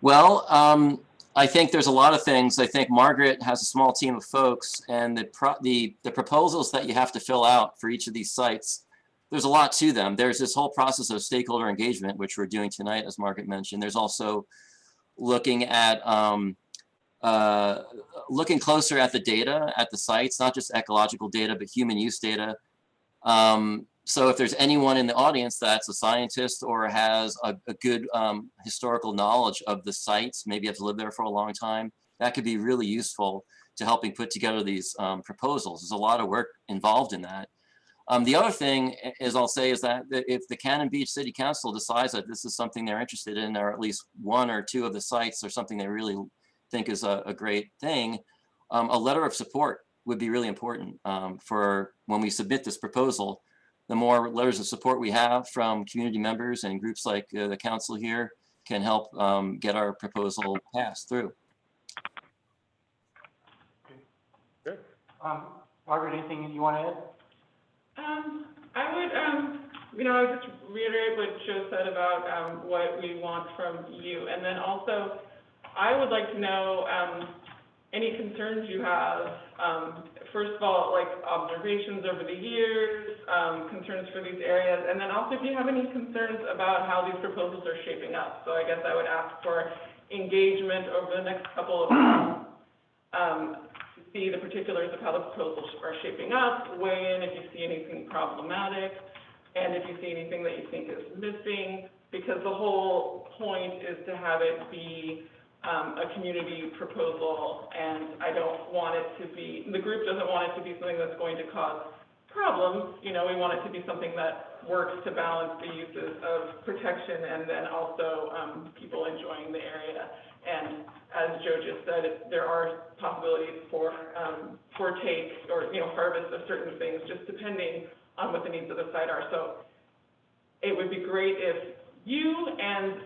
Well, I think there's a lot of things. I think Margaret has a small team of folks, and the proposals that you have to fill out for each of these sites, there's a lot to them. There's this whole process of stakeholder engagement, which we're doing tonight, as Margaret mentioned. There's also looking at looking closer at the data at the sites, not just ecological data, but human use data. So if there's anyone in the audience that's a scientist or has a good historical knowledge of the sites, maybe have lived there for a long time, that could be really useful to helping put together these proposals. There's a lot of work involved in that. The other thing is I'll say is that if the Cannon Beach City Council decides that this is something they're interested in, or at least 1 or 2 of the sites or something they really think is a great thing, a letter of support would be really important for when we submit this proposal. The more letters of support we have from community members and groups like the council here can help get our proposal passed through. Good. Margaret, anything you want to add? I would, I would just reiterate what Joe said about, what we want from you. And then also, I would like to know, any concerns you have, first of all, like observations over the years, concerns for these areas, and then also if you have any concerns about how these proposals are shaping up. So I guess I would ask for engagement over the next couple of months, to see the particulars of how the proposals are shaping up, weigh in if you see anything problematic, and if you see anything that you think is missing, because the whole point is to have it be a community proposal, and I don't want it to be, the group doesn't want it to be something that's going to cause problems. We want it to be something that works to balance the uses of protection and then also people enjoying the area. And as Joe just said, there are possibilities for take or, harvest of certain things, just depending on what the needs of the site are. So it would be great if you and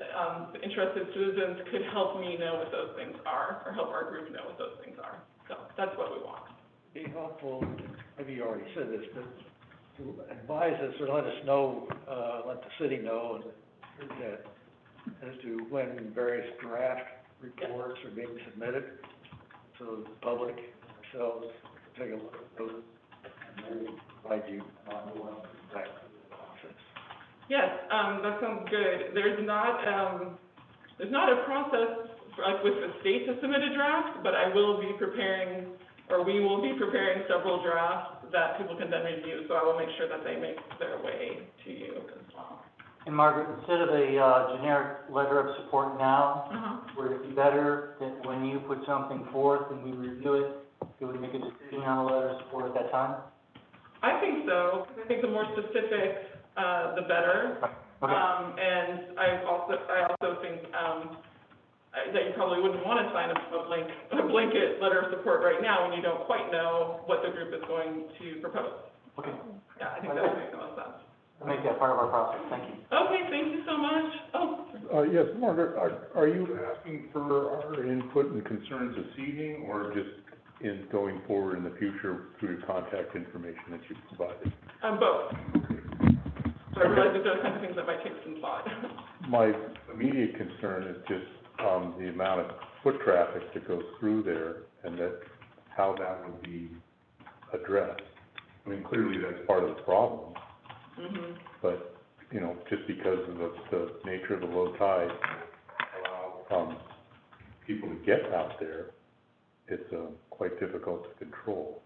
interested citizens could help me know what those things are, or help our group know what those things are. So that's what we want. Be helpful, maybe you already said this, but to advise us or let us know, let the city know that as to when various draft reports are being submitted, so the public ourselves take a look at those and maybe provide you ongoing feedback to the process. Yes, that sounds good. There's not a process for, like with the state to submit a draft, but I will be preparing, or we will be preparing several drafts that people can then review, so I will make sure that they make their way to you as well. And Margaret, instead of a generic letter of support now, would it be better that when you put something forth and we review it, that we make a decision on a letter of support at that time? I think so. I think the more specific, the better. Okay. And I also think, that you probably wouldn't want to sign a blanket letter of support right now when you don't quite know what the group is going to propose. Okay. Yeah, I think that would make the most sense. We'll make that part of our process. Thank you. Okay, thank you so much. Oh, Yes, Margaret, are you asking for our input and concerns this evening, or just in going forward in the future through contact information that you've provided? both. So I realize that those kinds of things that might take some thought. My immediate concern is just, the amount of foot traffic that goes through there, and that, how that would be addressed. I mean, clearly that's part of the problem, but, just because of the nature of the low tide, allow, people to get out there, it's, quite difficult to control.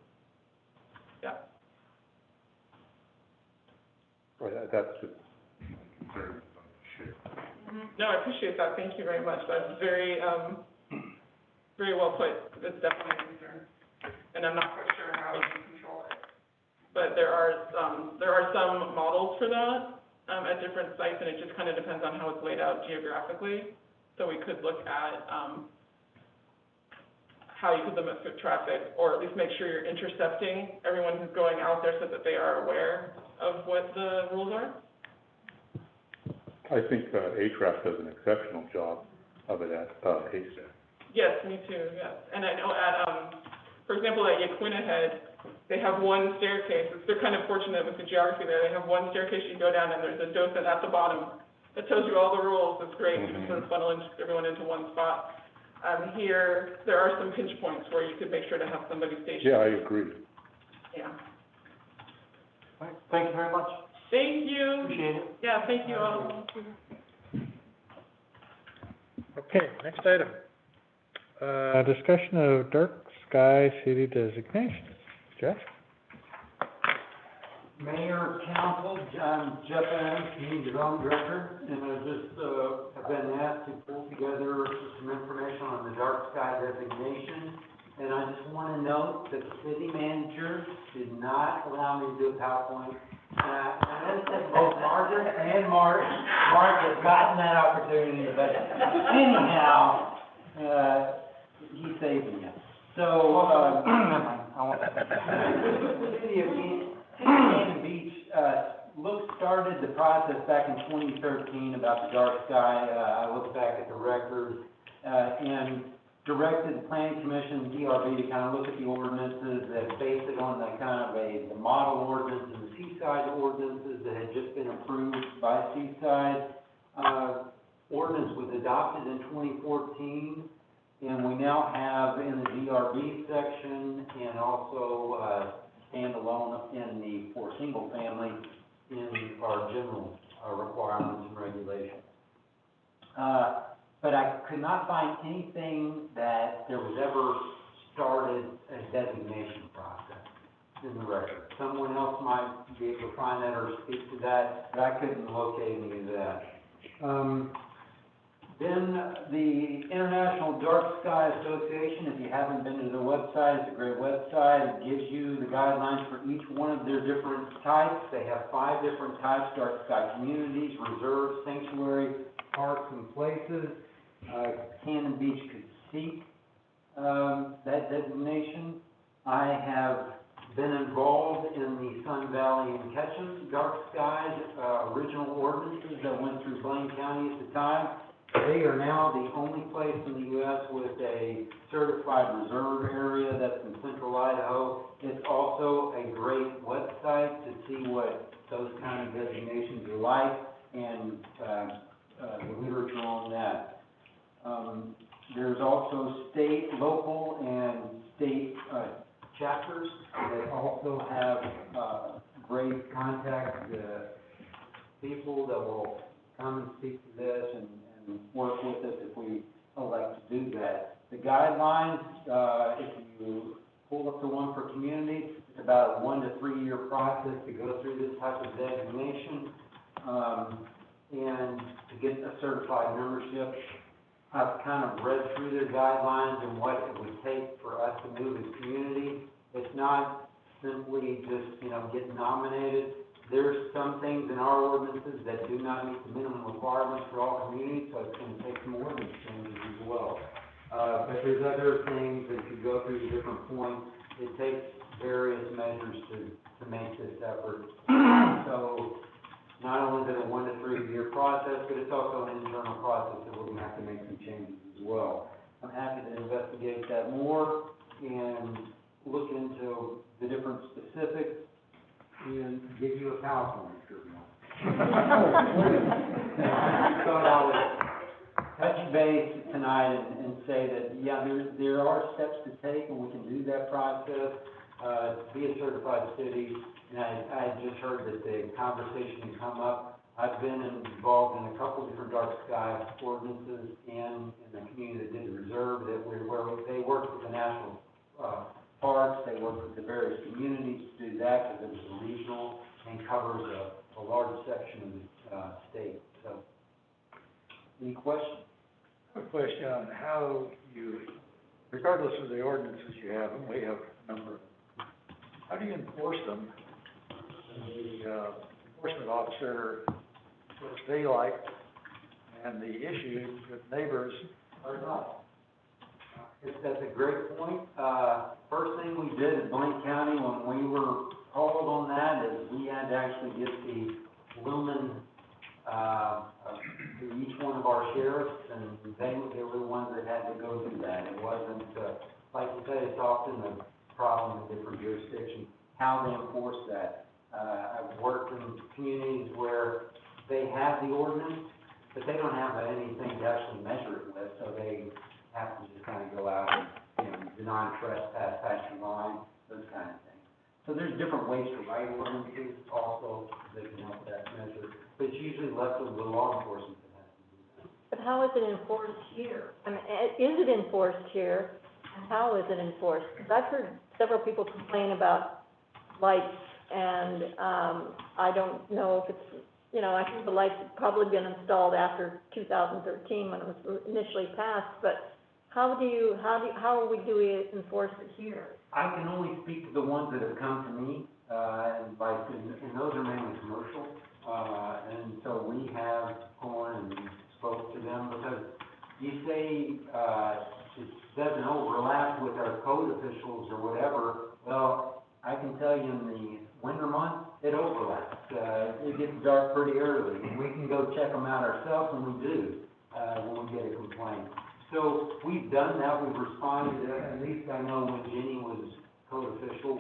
Yeah. Right, that's just concern. No, I appreciate that. Thank you very much. That's very, very well put. It's definitely a concern. And I'm not quite sure how you can control it. But there are some models for that, at different sites, and it just kind of depends on how it's laid out geographically. So we could look at, how you could limit foot traffic, or at least make sure you're intercepting everyone who's going out there so that they are aware of what the rules are. I think, ATRAF does an exceptional job of it at, Haystack. Yes, me too, yes. And I know at, for example, at Yaquina Head, they have one staircase. They're kind of fortunate with the geography there. They have one staircase you go down, and there's a docent at the bottom that tells you all the rules. It's great. You can sort of funnel everyone into one spot. Here, there are some pinch points where you could make sure to have somebody stationed. Yeah, I agree. Yeah. All right. Thank you very much. Thank you. Appreciate it. Yeah, thank you all. Okay, next item. Discussion of dark sky city designation. Jeff? Mayor, council, I'm Jeff Adams, Community Development Director, and I just, have been asked to pull together some information on the dark sky designation. And I just want to note that the city manager did not allow me to do a PowerPoint. I noticed that both Margaret and Mark have gotten that opportunity, but anyhow, he saved me. So, City of Cannon Beach, started the process back in 2013 about the dark sky. I looked back at the records, and directed the planning commission, DRB, to kind of look at the ordinances that based it on the kind of the model ordinance and the Seaside ordinances that had just been approved by Seaside. Ordinance was adopted in 2014, and we now have in the DRB section and also standalone for single family in our general requirements and regulations. But I could not find anything that there was ever started a designation process in the record. Someone else might be able to find that or speak to that, but I couldn't locate any of that. Then the International Dark Sky Association, if you haven't been to their website, it's a great website. It gives you the guidelines for each one of their different types. They have 5 different types: dark sky communities, reserves, sanctuary, parks, and places. Cannon Beach could seek that designation. I have been involved in the Sun Valley and Ketchum dark skies original ordinances that went through Blaine County at the time. They are now the only place in the U.S. with a certified reserve area that's in central Idaho. It's also a great website to see what those kind of designations are like and the literature on that. There's also state, local, and state chapters that also have great contact people that will come and speak to this and work with us if we elect to do that. The guidelines, if you pull up the one for communities, it's about a 1 to 3 year process to go through this type of designation and to get a certified membership. I've kind of read through their guidelines and what it would take for us to move as a community. It's not simply just, get nominated. There's some things in our ordinances that do not meet the minimum requirements for all communities, so it's going to take some ordinance changes as well. But there's other things that if you go through the different points, it takes various measures to make this effort. So not only is it a 1 to 3 year process, but it's also an internal process that we're going to have to make some changes as well. I'm happy to investigate that more and look into the different specifics and give you a PowerPoint if you want. I thought I would touch base tonight and say that, yeah, there are steps to take and we can do that process, to be a certified city. And I just heard that the conversation had come up. I've been involved in a couple different dark sky ordinances and in the community that did the reserve where they worked with the national parks, they worked with the various communities to do that because it was regional and covers a large section of the state. So, any questions? I have a question on how you, regardless of the ordinances you have, and we have a number of them, how do you enforce them? The enforcement officer puts daylight, and the issue with neighbors are not. That's a great point. First thing we did at Blaine County when we were called on that is we had to actually get the lumen to each one of our sheriffs, and they were the ones that had to go do that. It wasn't, like you say, it's often a problem in different jurisdictions, how they enforce that. I've worked in communities where they have the ordinance, but they don't have anything to actually measure it with, so they have to just kind of go out and, deny trespass, past your line, those kind of things. So there's different ways to write ordinances also that can help that measure, but it's usually left with the law enforcement that has to do that. But how is it enforced here? I mean, is it enforced here, and how is it enforced? Because I've heard several people complain about lights, and I don't know if it's, I think the lights have probably been installed after 2013 when it was initially passed, but how do we enforce it here? I can only speak to the ones that have come to me, and those are mainly commercial, and so we have gone and spoke to them because you say, it doesn't overlap with our code officials or whatever, Well, I can tell you in the winter months, it overlaps. It gets dark pretty early, and we can go check them out ourselves, and we do, when we get a complaint. So we've done that, we've responded, at least I know when Jenny was code official,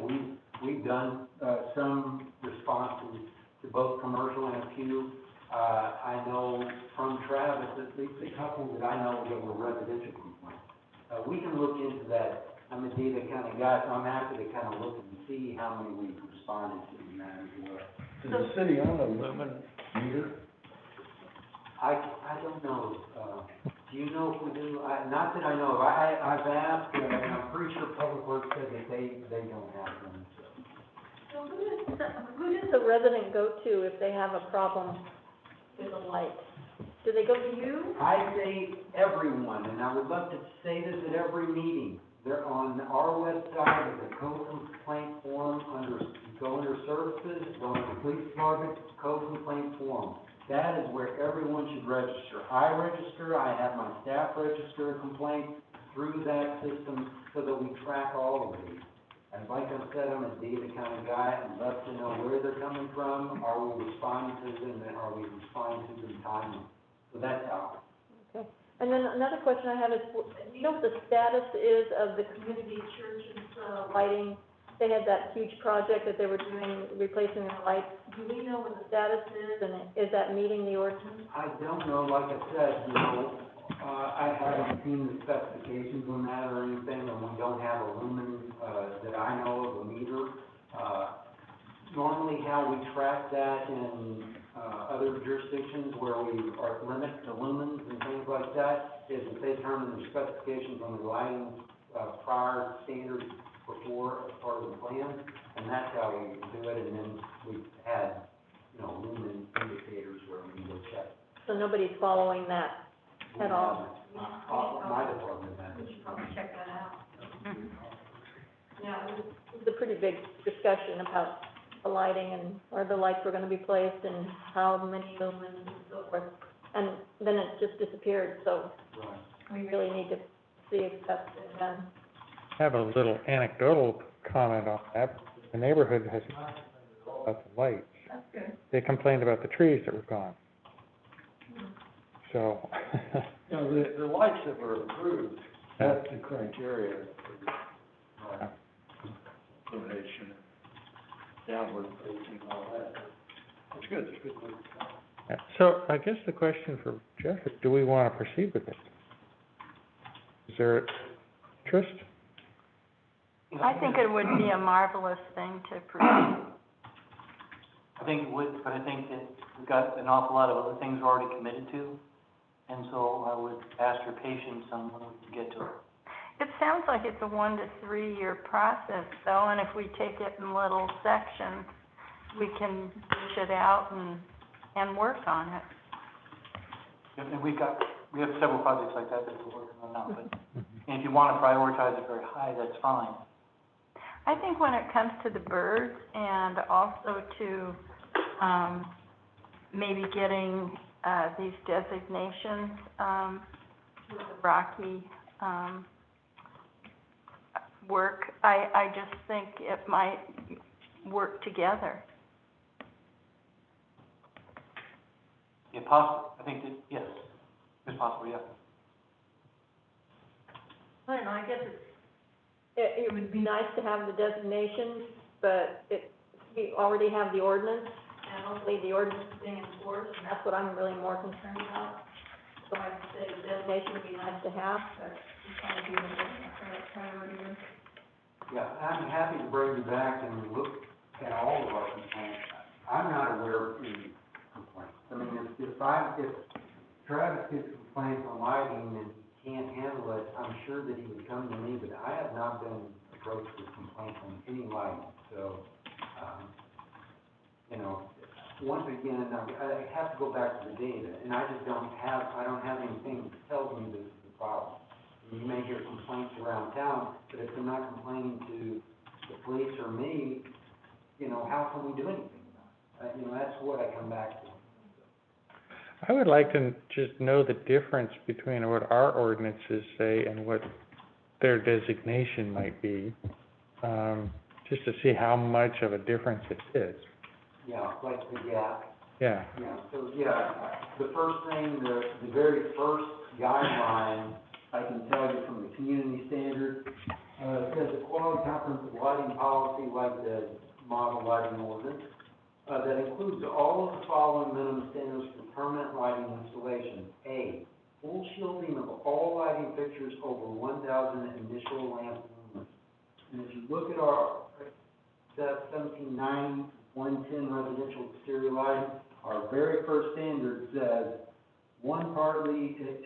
we've done, some responses to both commercial and a few. I know from Travis, at least a couple that I know that were residential complaints. We can look into that. I'm a data kind of guy, so I'm happy to kind of look and see how many we've responded to in that as well. Does the city own a lumen meter? I don't know, do you know if we do? Not that I know of. I've asked, and I'm pretty sure Public Works said that they don't have them, so. So who does the resident go to if they have a problem with a light? Do they go to you? I say everyone, and I would love to say this at every meeting. They're on our website, there's a code complaint form go under services, go under police department, code complaint form. That is where everyone should register. I register, I have my staff register a complaint through that system so that we track all of these. And like I said, I'm a data kind of guy. I'd love to know where they're coming from. Are we responding to them, and are we responding to them timely? So that's how. Okay. And then another question I have is, do you know what the status is of the community church's, lighting? They had that huge project that they were doing, replacing the lights. Do we know what the status is, and is that meeting the ordinance? I don't know, like I said, you know, I haven't seen the specifications on that or anything, and we don't have a lumen, that I know of, a meter. Normally how we track that in, other jurisdictions where we are limit to lumens and things like that, is if they turn in the specifications on the lighting, prior standards before as part of the plan, and that's how we do it, and then we've had, you know, lumen indicators where we can go check. So nobody's following that at all? My department has. We should probably check that out. Yeah, it was a pretty big discussion about the lighting and where the lights were gonna be placed and how many lumens and so forth. And then it just disappeared, so Right. we really need to see if that's been done. I have a little anecdotal comment on that. The neighborhood has not complained at all about the lights. That's good. They complained about the trees that were gone. So, You know, the lights that were approved, that's the criteria for, illumination, downward facing, all that. It's good, it's good work. yeah. So I guess the question for Jeff is, do we want to proceed with it? Is there interest? I think it would be a marvelous thing to proceed. I think it would, but I think that we've got an awful lot of other things we're already committed to, and so I would ask your patience on when we can get to it. It sounds like it's a 1 to 3 year process though, and if we take it in little sections, we can dish it out and work on it. And we have several projects like that we're working on now, but, and if you want to prioritize it very high, that's fine. I think when it comes to the birds and also to, maybe getting, these designations, with the Rocky, work, I just think it might work together. Yeah, possible, I think that, yes, it's possible, yeah. I don't know, I guess it would be nice to have the designations, but we already have the ordinance, and hopefully the ordinance is being enforced, and that's what I'm really more concerned about. So I'd say the designation would be nice to have, but we kind of do the priority list. Yeah, I'm happy to bring you back and look at all of our complaints. I'm not aware of any complaints. I mean, if Travis gets complaints on lighting and he can't handle it, I'm sure that he would come to me, but I have not been approached with complaints on any lighting. So, you know, once again, I have to go back to the data, and I don't have anything that tells me this is a problem. You may hear complaints around town, but if they're not complaining to the police or me, you know, how can we do anything about it? You know, that's what I come back to. I would like to just know the difference between what our ordinances say and what their designation might be. just to see how much of a difference it is. Yeah, like the gap. Yeah. Yeah, so, the first thing, the very first guideline, I can tell you from the community standard, says a quality comprehensive lighting policy like the model lighting ordinance, that includes all of the following minimum standards for permanent lighting installation. A, full shielding of all lighting fixtures over 1,000 initial lamp lumens. And if you look at our 1790, 110 residential exterior lighting, our very first standard says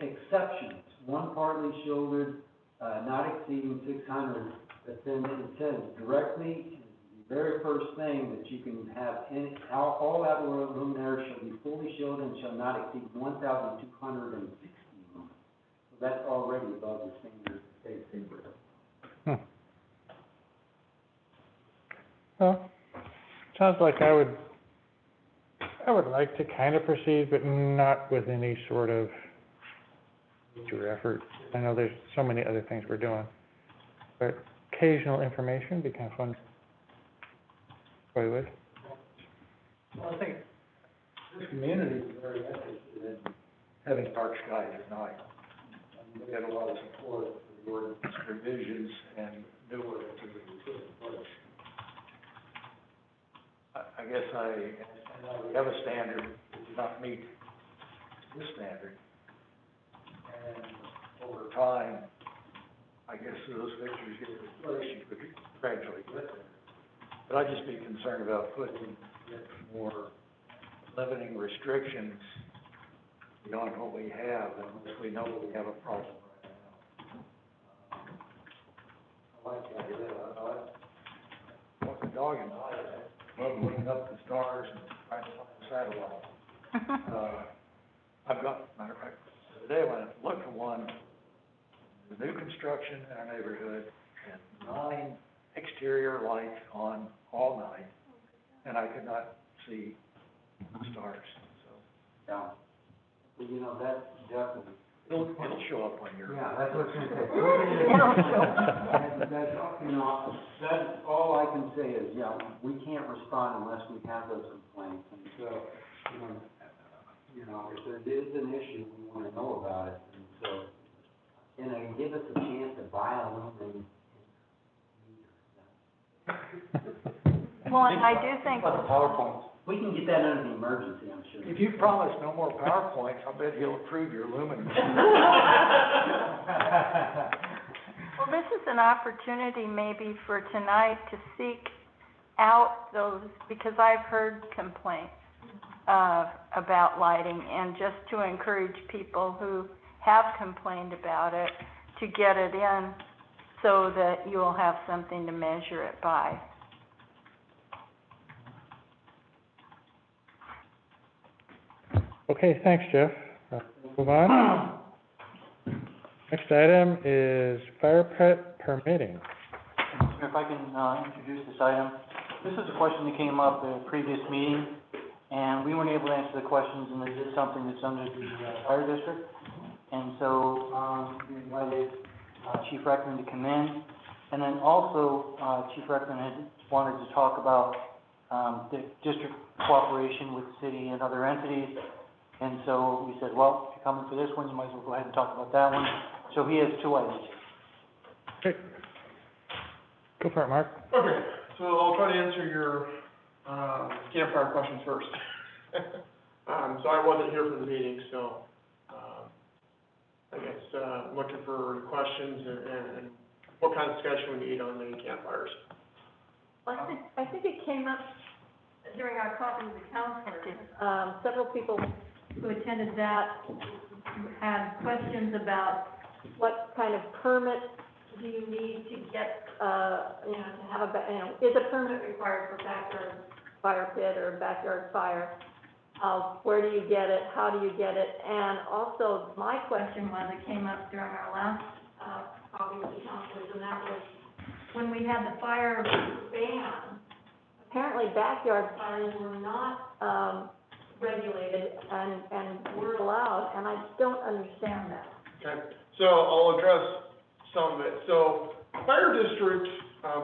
exceptions, one partly shielded, not exceeding 600, but then it says directly, the very first thing that you can have all outdoor luminaires shall be fully shielded and shall not exceed 1,260 lumens. So that's already above the standard state secret. Well, sounds like I would like to kind of proceed, but not with any sort of major effort. I know there's so many other things we're doing, but occasional information would be kind of fun. Probably would. Well, I think this community is very interested in having dark skies at night. And we get a lot of support for the ordinance revisions and new ordinances that we put in place. I guess I know we have a standard that does not meet this standard. And over time, I guess those fixtures get replaced, you could gradually get there. But I'd just be concerned about putting more limiting restrictions beyond what we have, unless we know that we have a problem right now. I like the idea, I walk the dog and I love looking up the stars and trying to find the satellite. I've got, matter of fact, today when I looked for one, the new construction in our neighborhood, and 9 exterior lights on all night, and I could not see the stars, so. Yeah. Well, you know, that's definitely. It'll show up on your. Yeah, that's what I was gonna say. That's, you know, that's, all I can say is, we can't respond unless we have those complaints. And so, if there is an issue, we wanna know about it. And so, give us a chance to buy a lumen. Well, and I do think, About the PowerPoints. We can get that under the emergency, I'm sure. If you promise no more PowerPoints, I bet he'll approve your lumen. well, this is an opportunity maybe for tonight to seek out those, because I've heard complaints about lighting, and just to encourage people who have complained about it to get it in so that you'll have something to measure it by. Okay, thanks, Jeff. Move on. Next item is fire pit permitting. If I can, introduce this item. This is a question that came up at a previous meeting, and we weren't able to answer the questions, and this is something that's under the, fire district. And so, we invited, Chief Reckman to come in, and then also, Chief Reckman had wanted to talk about, the district cooperation with the city and other entities. And so we said, well, if you're coming for this one, you might as well go ahead and talk about that one. So he has 2 items. Okay. Go for it, Mark. Okay, so I'll try to answer your, campfire questions first. So I wasn't here for the meeting, so, I guess, looking for questions and what kind of discussion we need on the campfires. Well, I think it came up during our conference with the councilors. Several people who attended that had questions about what kind of permit do you need to get, to have is a permit required for backyard fire pit or backyard fire? Where do you get it? How do you get it? And also, my question was, it came up during our last, talking with the councilors, and that was, when we had the fire ban, apparently backyard fires were not, regulated and were allowed, and I don't understand that. Okay, so I'll address some of it. So, fire district,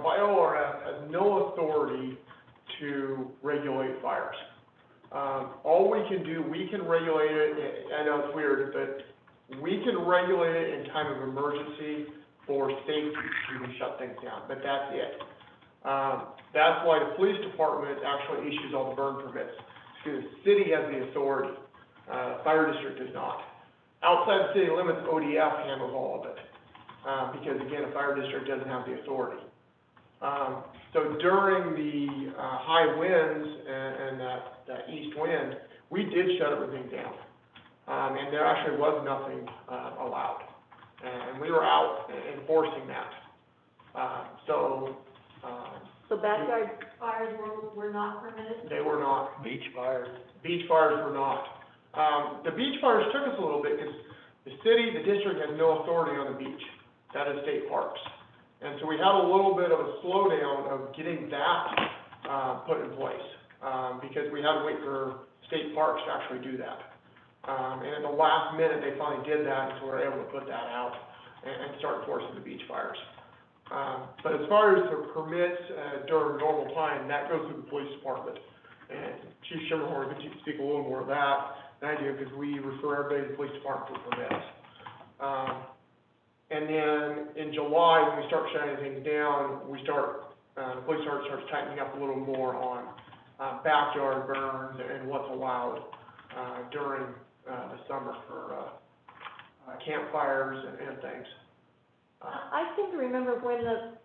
by ORS, has no authority to regulate fires. All we can do, we can regulate it, I know it's weird, but we can regulate it in time of emergency for safety, we can shut things down, but that's it. That's why the police department actually issues all the burn permits, because the city has the authority, fire district does not. Outside the city limits, ODF handles all of it, because again, a fire district doesn't have the authority. So during the high winds and that east wind, we did shut everything down. And there actually was nothing allowed. And we were out enforcing that. So backyard fires were not permitted? They were not. Beach fires. Beach fires were not. The beach fires took us a little bit because the city, the district has no authority on the beach. That is state parks. And so we had a little bit of a slowdown of getting that put in place, because we had to wait for state parks to actually do that. And at the last minute, they finally did that, and so we were able to put that out and start enforcing the beach fires. But as far as the permits during normal time, that goes through the police department. And Chief Shimmerhorn could speak a little more of that than I do, because we refer everybody to the police department for permits. And then in July, when we start shutting things down, the police starts tightening up a little more on backyard burns and what's allowed during the summer for campfires and things. I seem to remember when the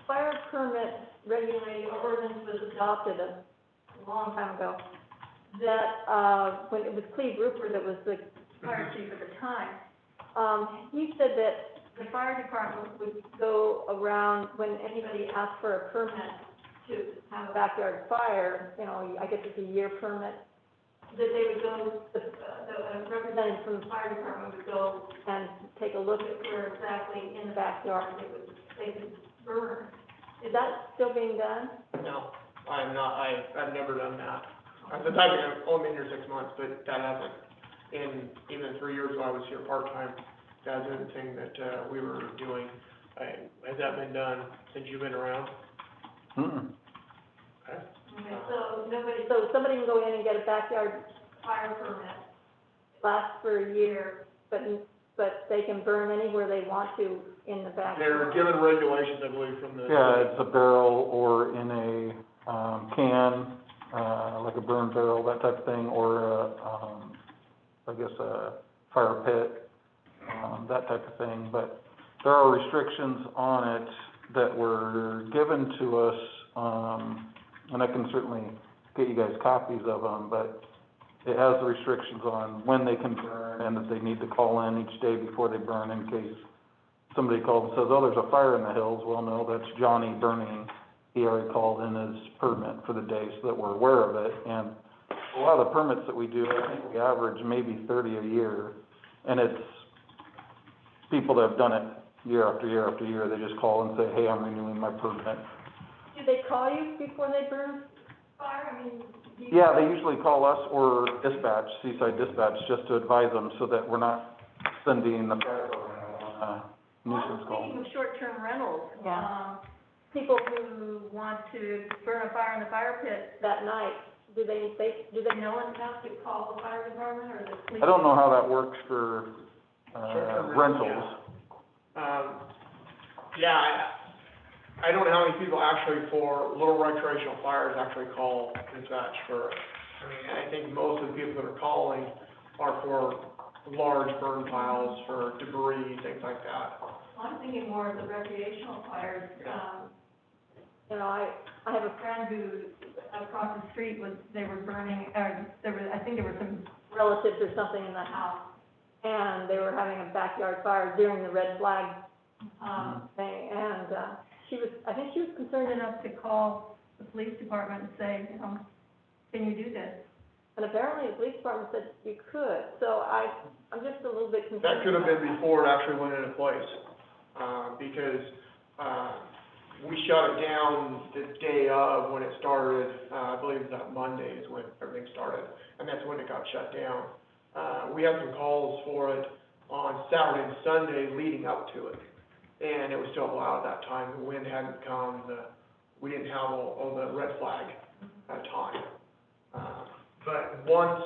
fire permit regulating ordinance was adopted a long time ago, that, when it was Cleve Rupert that was the fire chief at the time, he said that the fire department would go around when anybody asked for a permit to have a backyard fire, I guess it's a year permit, that they would go, a representative from the fire department would go and take a look at where exactly in the backyard they could burn. Is that still being done? No, I'm not, I've never done that. Since I've only been here 6 months, but that hasn't, even 3 years ago I was here part-time, that wasn't anything that, we were doing. Has that been done since you've been around? Mm-mm. Okay. Okay, so somebody can go in and get a backyard fire permit, lasts for a year, but they can burn anywhere they want to in the backyard. They're given regulations, I believe, from the. Yeah, it's a barrel or in a, can, like a burn barrel, that type of thing, or I guess a fire pit, that type of thing. But there are restrictions on it that were given to us, and I can certainly get you guys copies of them, but it has the restrictions on when they can burn and that they need to call in each day before they burn in case somebody calls and says, oh, there's a fire in the hills. Well, no, that's Johnny burning. He already called in his permit for the day so that we're aware of it. And a lot of the permits that we do, I think we average maybe 30 a year. And it's people that have done it year after year after year. They just call and say, hey, I'm renewing my permit. Do they call you before they burn fire? I mean, Yeah, they usually call us or dispatch, Seaside Dispatch, just to advise them so that we're not sending the fire department on a nuisance call. Speaking of short-term rentals, Yeah. People who want to burn a fire in the fire pit that night, do they know enough to call the fire department or the police? I don't know how that works for, Short-term rentals. Yeah, I don't know how many people actually for little recreational fires actually call dispatch for, I think most of the people that are calling are for large burn piles, for debris, things like that. I'm thinking more of the recreational fires. I have a friend who, across the street, they were burning, I think there were some relatives or something in the house, and they were having a backyard fire during the red flag, thing, and, I think she was concerned enough to call the police department and say, can you do this? And apparently the police department said you could, so I'm just a little bit concerned. That could have been before it actually went into place, because, we shut it down the day of when it started, I believe it was that Monday is when everything started, and that's when it got shut down. We had some calls for it on Saturday and Sunday leading up to it, and it was still loud at that time, the wind hadn't come, we didn't have all the red flag at the time. But once,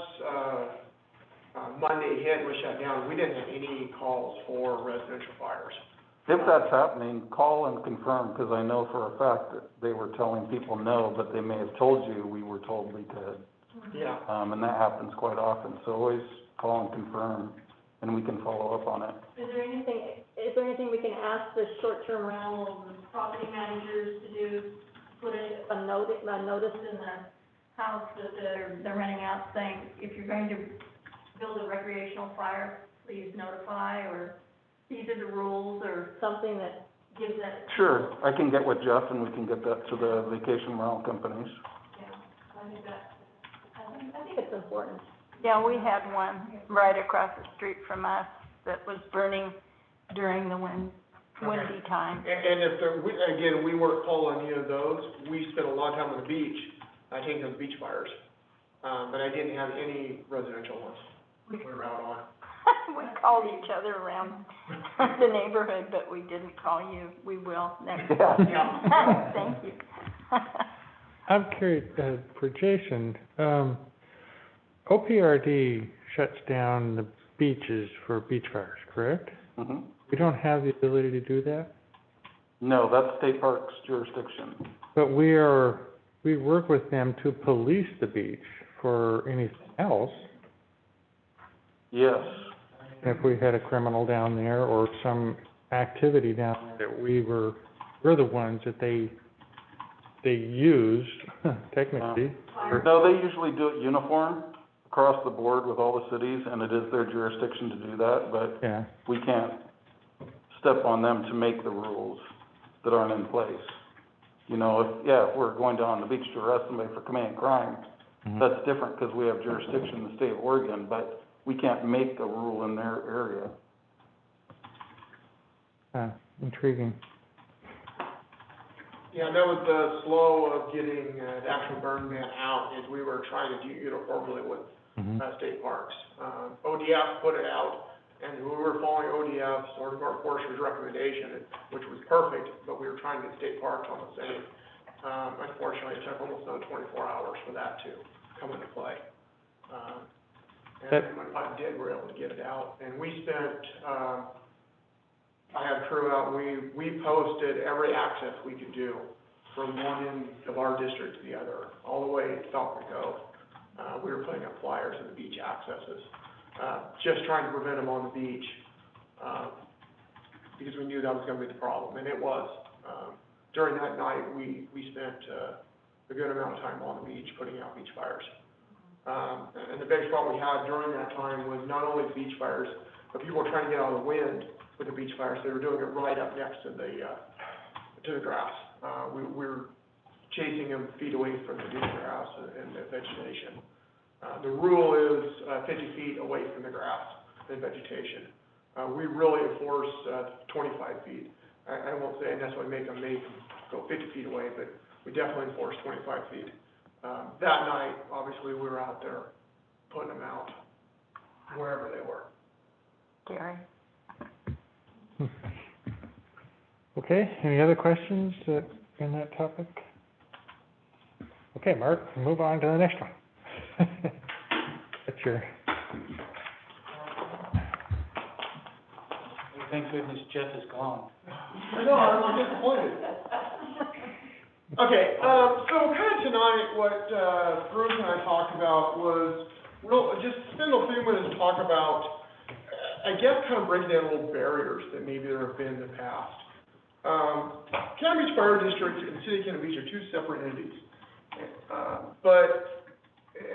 Monday hit and we shut down, we didn't have any calls for residential fires. If that's happening, call and confirm, because I know for a fact that they were telling people no, but they may have told you we were told we could. Yeah. And that happens quite often, so always call and confirm, and we can follow up on it. Is there anything we can ask the short-term rental property managers to do? Put a notice in the house that they're renting out saying, if you're going to build a recreational fire, please notify, or these are the rules, or something that gives that. Sure, I can get with Jeff and we can get that to the vacation rental companies. Yeah, I think it's important. Yeah, we had one right across the street from us that was burning during the windy time. And if we weren't calling any of those, we spent a lot of time on the beach, taking those beach fires. But I didn't have any residential ones we were out on. We called each other around the neighborhood, but we didn't call you. We will next time. Yeah. Thank you. I'm curious, for Jason, OPRD shuts down the beaches for beach fires, correct? Mm-hmm. We don't have the ability to do that? No, that's state parks jurisdiction. But we work with them to police the beach for anything else. Yes. If we had a criminal down there or some activity down there that we're the ones that they use, technically. No, they usually do it uniform across the board with all the cities, and it is their jurisdiction to do that, but Yeah. we can't step on them to make the rules that aren't in place. You know, if we're going down the beach to arrest somebody for committing a crime, that's different because we have jurisdiction in the state of Oregon, but we can't make a rule in their area. Intriguing. Yeah, that was the slow of getting the actual burn ban out, is we were trying to do uniformly with state parks. ODF put it out, and we were following ODF's, or our forester's recommendation, which was perfect, but we were trying to get state parks on the same. Unfortunately, it took almost another 24 hours for that to come into play. And when I did, we were able to get it out, and we spent, I had a crew out, and we posted every access we could do from one end of our district to the other, all the way south to go. We were putting up flyers in the beach accesses, just trying to prevent them on the beach, because we knew that was gonna be the problem, and it was. During that night, we spent, a good amount of time on the beach, putting out beach fires. And the biggest problem we had during that time was not only the beach fires, but people were trying to get out of the wind with the beach fires. They were doing it right up next to the grass. We were chasing them feet away from the beach grass and the vegetation. The rule is 50 feet away from the grass and vegetation. We really enforce 25 feet. I won't say necessarily make them go 50 feet away, but we definitely enforce 25 feet. That night, obviously, we were out there putting them out wherever they were. Gary? Okay, any other questions in that topic? Okay, Mark, move on to the next one. That's your... Thank goodness Jeff is gone. I know, I'm disappointed. Okay, so kind of tonight, what Bruce and I talked about was, we'll just spend a few minutes to talk about, I guess, kind of breaking down little barriers that maybe there have been in the past. Cannon Beach Fire District and the City of Cannon Beach are two separate entities. But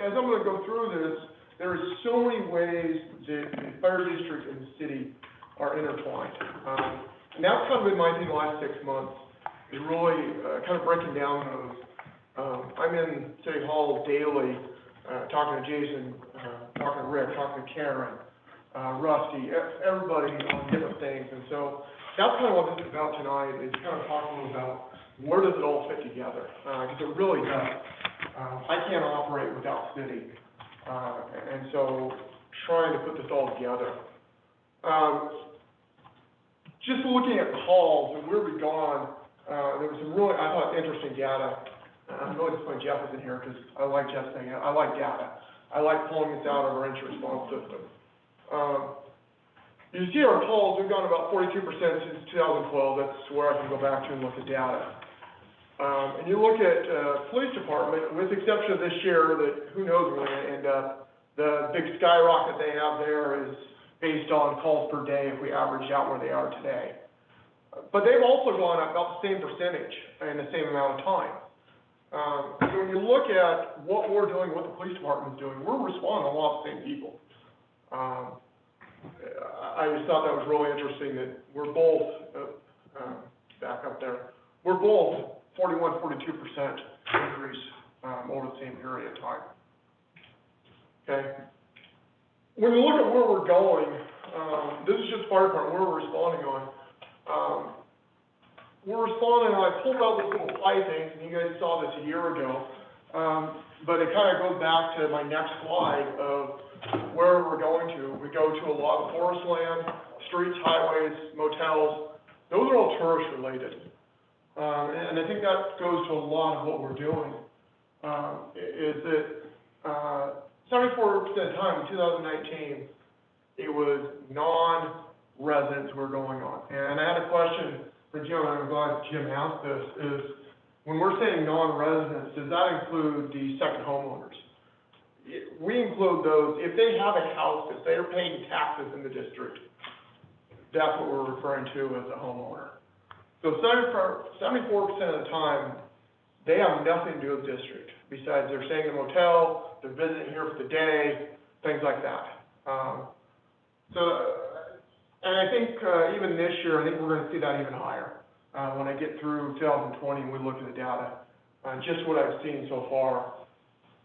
as I'm gonna go through this, there are so many ways that the fire district and the city are intertwined. And that's kind of been my thing the last 6 months, is really kind of breaking down those. I'm in City Hall daily, talking to Jason, talking to Rick, talking to Karen, Rusty, everybody on different things. And so that's kind of what this is about tonight, is kind of talking about where does it all fit together? Because it really does. I can't operate without city. And so trying to put this all together. just looking at calls and where we've gone, there was some really, I thought, interesting data. I'm really disappointed Jeff isn't here, because I like Jeff's thing, I like data. I like pulling this out of our incident response system. You see our calls, we've gone about 42% since 2012, that's where I can go back to and look at data. And you look at, police department, with the exception of this year, that who knows where we're gonna end up, the big skyrocket they have there is based on calls per day if we average out where they are today. But they've also gone up about the same percentage in the same amount of time. So when you look at what we're doing, what the police department's doing, we're responding to a lot of the same people. I just thought that was really interesting that we're both, back up there, we're both 41, 42% increase, over the same period of time. Okay? When you look at where we're going, this is just fire department, where we're responding on. We're responding, I pulled out those little pie things, and you guys saw this a year ago, but it kind of goes back to my next slide of where we're going to. We go to a lot of forest land, streets, highways, motels. Those are all tourist related. And I think that goes to a lot of what we're doing, is that 74% of the time in 2019, it was non-residents were going on. And I had a question for Jim, and I'm glad Jim asked this, is when we're saying non-residents, does that include the second homeowners? We include those, if they have a house, if they're paying taxes in the district, that's what we're referring to as a homeowner. So 74% of the time, they have nothing to do with the district, besides they're staying in a motel, they're visiting here for the day, things like that. And I think even this year, I think we're going to see that even higher. When I get through 2020 and we look at the data, just what I've seen so far,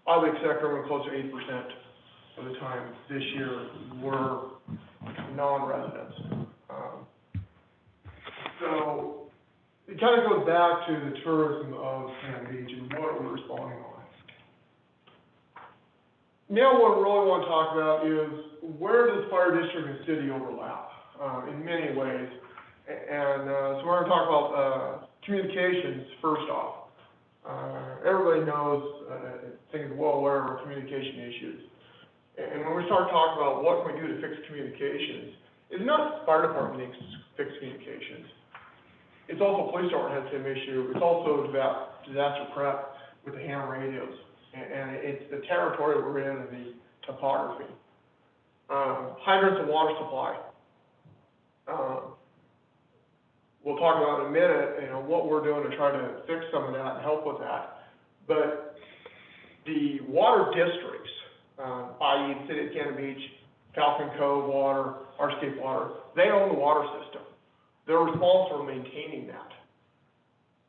I would expect we're close to 8% of the time this year were non-residents. So it kind of goes back to the tourism of Sand Beach and what we're responding on. Now what I really want to talk about is where does fire district and city overlap? In many ways. And so we're going to talk about communications first off. Everybody knows, things well aware of our communication issues. And when we start talking about what can we do to fix communications, it's not the fire department needs to fix communications. It's also police department has the same issue. It's also about disaster prep with the ham radios. And it's the territory we're in and the topography. Hydrants and water supply. We'll talk about in a minute, what we're doing to try to fix some of that and help with that. But the water districts, i.e. the City of Cannon Beach, Falcon Cove Water, Artscape Water, they own the water system. They're responsible for maintaining that.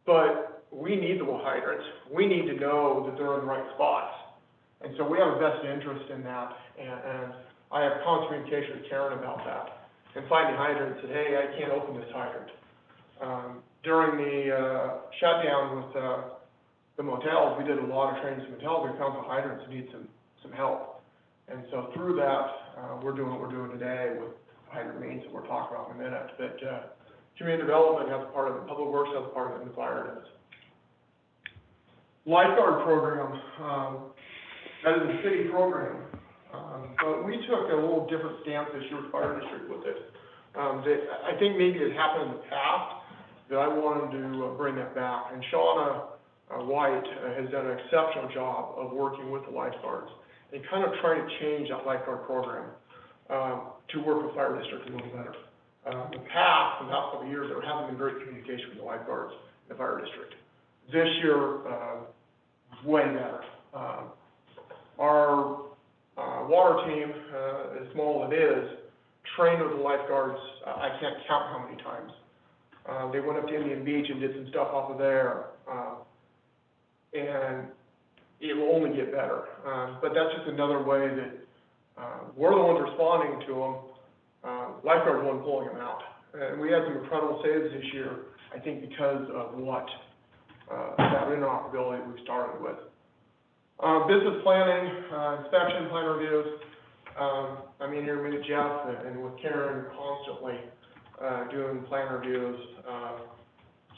But we need the hydrants. We need to know that they're in the right spots. And so we have a vested interest in that. And I have constant communication with Karen about that. And finding hydrants that, hey, I can't open this hydrant. During the shutdown with the motels, we did a lot of training with motels. We found some hydrants that need some help. And so through that, we're doing what we're doing today with hydrant mains that we're talking about in a minute. But community development has a part of it, public works has a part of it, and the fire does. Lifeguard program, that is a city program. But we took a little different stance this year with fire district with it. I think maybe it happened in the past, that I wanted to bring that back. And Shauna White has done an exceptional job of working with the lifeguards and kind of trying to change that lifeguard program to work with fire district a little better. In the past couple of years, there hasn't been great communication with the lifeguards in the fire district. This year, way better. Our water team, as small as it is, trained with the lifeguards, I can't count how many times. They went up to Indian Beach and did some stuff off of there, and it will only get better. But that's just another way that we're the ones responding to them. Lifeguards are the ones pulling them out. And we had some incredible saves this year, I think because of what that interoperability we started with. Business planning, inspection, plan reviews. I'm in here with Jeff and with Karen constantly. doing plan reviews.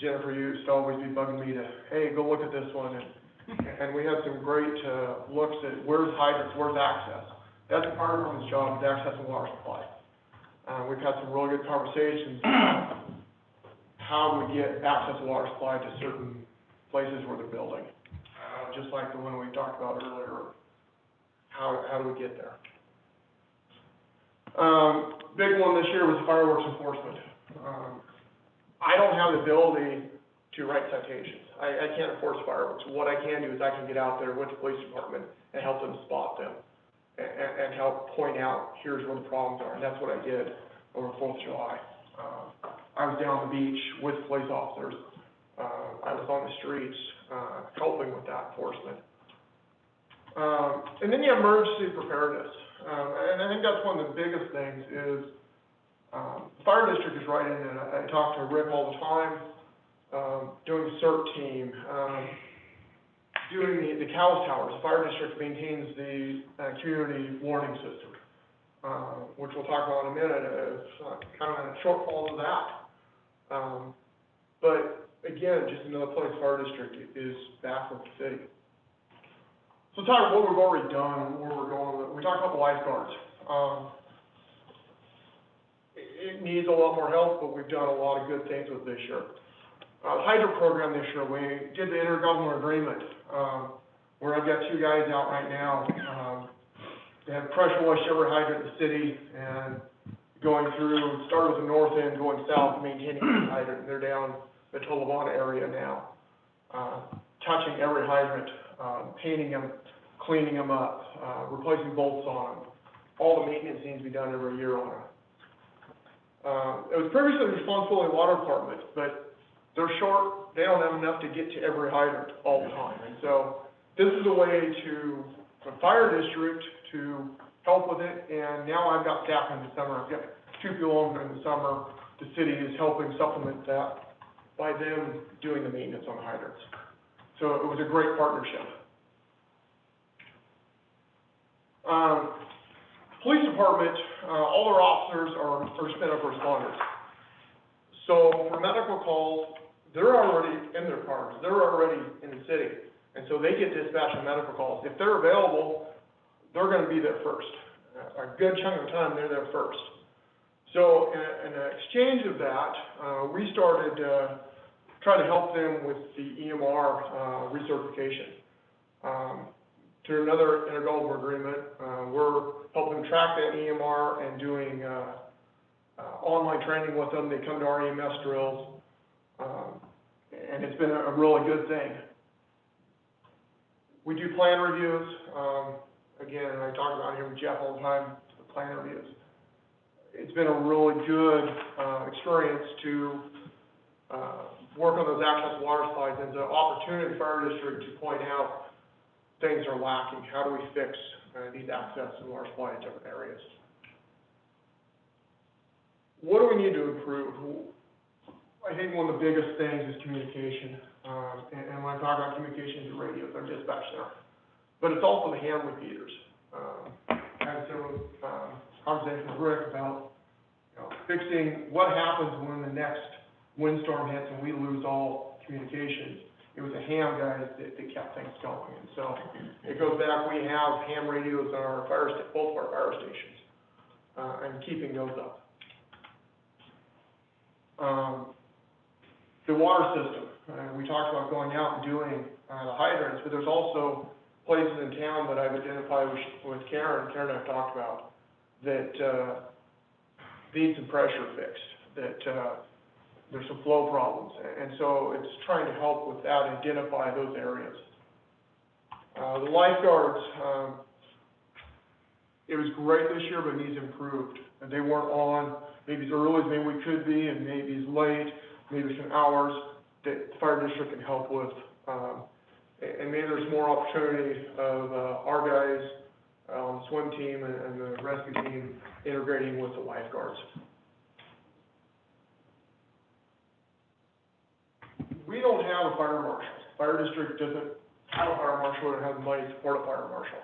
Jennifer used to always be bugging me to, hey, go look at this one, and we had some great, looks at where's hydrants, where's access. That's part of this job, is access and water supply. We've had some really good conversations about how do we get access to water supply to certain places where they're building. Just like the one we talked about earlier, how do we get there? Big one this year was fireworks enforcement. I don't have the ability to write citations. I can't enforce fireworks. What I can do is I can get out there with the police department and help them spot them and help point out, here's where the problems are. And that's what I did over 4th of July. I was down on the beach with police officers. I was on the streets, helping with that enforcement. And then you have emergency preparedness. And I think that's one of the biggest things is, the fire district is right in it. I talk to Rick all the time, doing the CERT team, doing the COWS towers. The fire district maintains the community warning system, which we'll talk about in a minute. It's kind of a shortfall of that. But again, just another place fire district is back with the city. So talk about what we've already done and where we're going. We talked about the lifeguards. It needs a lot more help, but we've done a lot of good things with this year. The hydro program this year, we did the intergovernmental agreement, where I've got 2 guys out right now. They have pressure washed every hydrant in the city and going through, started with the north end, going south, maintaining the hydrant. They're down the Tolavana area now, touching every hydrant, painting them, cleaning them up, replacing bolts on them. All the maintenance needs to be done every year on them. It was previously the responsibility of the water department, but they're short, they don't have enough to get to every hydrant all the time. And so this is a way to, for the fire district to help with it, and now I've got staff in the summer. I've got 2 people on in the summer. The city is helping supplement that by them doing the maintenance on the hydrants. So it was a great partnership. Police department, all their officers are first medical responders. So for medical calls, they're already in their cars. They're already in the city. And so they get dispatched on medical calls. If they're available, they're going to be there first. A good chunk of the time, they're there first. So in exchange of that, we started trying to help them with the EMR recertification. Through another intergovernmental agreement, we're helping them track that EMR and doing online training with them. They come to our EMS drills, and it's been a really good thing. We do plan reviews. Again, I talk about here with Jeff all the time, the plan reviews. It's been a really good experience to work on those access water slides and the opportunity for our district to point out things are lacking. How do we fix these access and water supply in different areas? What do we need to improve? I think one of the biggest things is communication. And when I talk about communication, it's radios, our dispatch center. But it's also the hand repeaters. I had several conversations with Rick about fixing what happens when the next windstorm hits and we lose all communications. It was the ham guys that kept things going. And so it goes back, we have ham radios on our both of our fire stations, and keeping those up. The water system, we talked about going out and doing the hydrants, but there's also places in town that I've identified with Karen and I've talked about, that need some pressure fixed, that there's some flow problems. And so it's trying to help with that, identify those areas. The lifeguards, it was great this year, but needs improved. And they weren't on maybe as early as maybe we could be, and maybe as late, maybe some hours that the fire district can help with. And maybe there's more opportunity of our guys on the swim team and the rescue team integrating with the lifeguards. We don't have a fire marshal. Fire district doesn't have a fire marshal or have the money to support a fire marshal.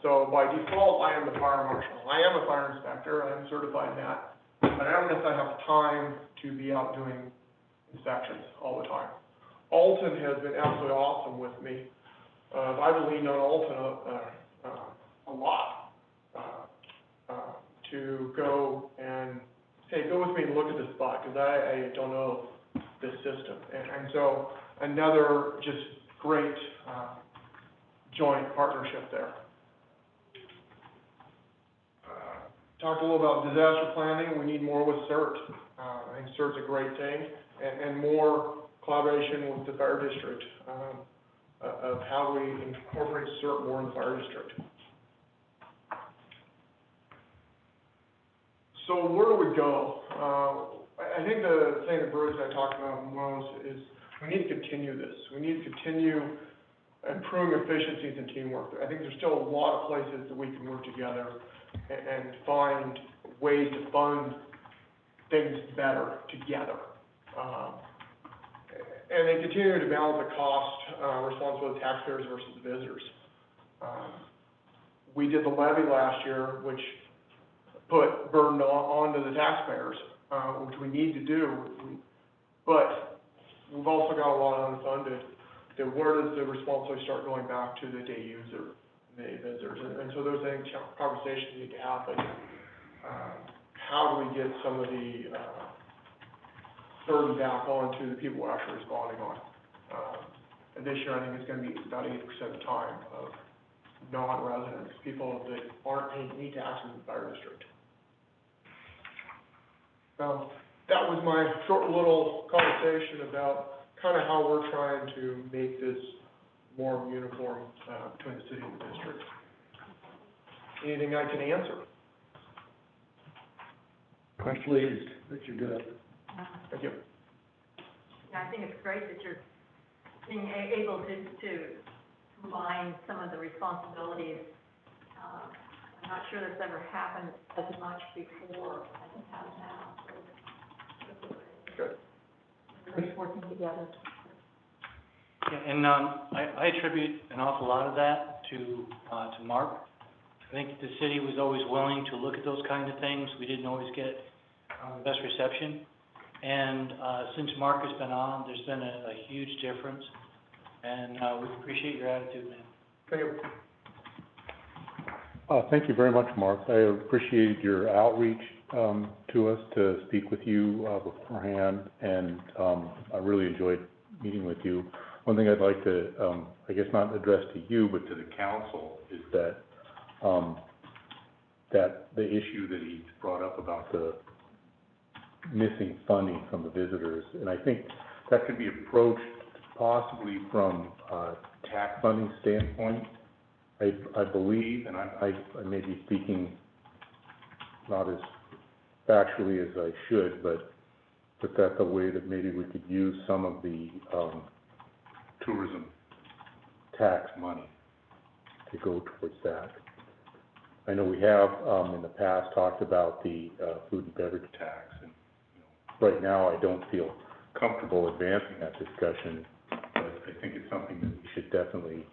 So by default, I am the fire marshal. I am a fire inspector. I am certified in that. but I don't necessarily have time to be out doing inspections all the time. Alton has been absolutely awesome with me. I've leaned on Alton a lot to go and, hey, go with me and look at this spot, because I don't know this system. And so another just great joint partnership there. Talked a little about disaster planning. We need more with CERT. I think CERT's a great thing, and more collaboration with the fire district of how we incorporate CERT more in the fire district. So where do we go? I think the thing that Bruce and I talked about most is we need to continue this. We need to continue improving efficiencies and teamwork. I think there's still a lot of places that we can work together and find ways to fund things better together. And then continue to balance the cost responsibility of taxpayers versus the visitors. We did the levy last year, which put burden onto the taxpayers, which we need to do. But we've also got a lot unfunded. That where does the responsibility start going back to the day user, the visitors? And so those things, conversations need to happen. How do we get some of the burden back onto the people we're actually responding on? And this year, I think it's going to be about 80% of the time of non-residents, people that aren't paying any taxes in the fire district. So that was my short little conversation about kind of how we're trying to make this more uniform between the city and the district. Anything I can answer? I'm pleased that you're doing it. Thank you. Yeah, I think it's great that you're being able to combine some of the responsibilities. I'm not sure that's ever happened as much before as it has now. Good. Everybody's working together. Yeah, and I attribute an awful lot of that to Mark. I think the city was always willing to look at those kind of things. We didn't always get the best reception. And since Mark has been on, there's been a huge difference. And we appreciate your attitude, man. Thank you. Thank you very much, Mark. I appreciated your outreach to us to speak with you beforehand, and I really enjoyed meeting with you. One thing I'd like to, I guess not address to you, but to the council, is that that the issue that he brought up about the missing funding from the visitors, and I think that could be approached possibly from a tax funding standpoint. I believe, and I may be speaking not as factually as I should, but that's a way that maybe we could use some of the tourism tax money to go towards that. I know we have in the past talked about the food and beverage tax, and right now I don't feel comfortable advancing that discussion, but I think it's something that we should definitely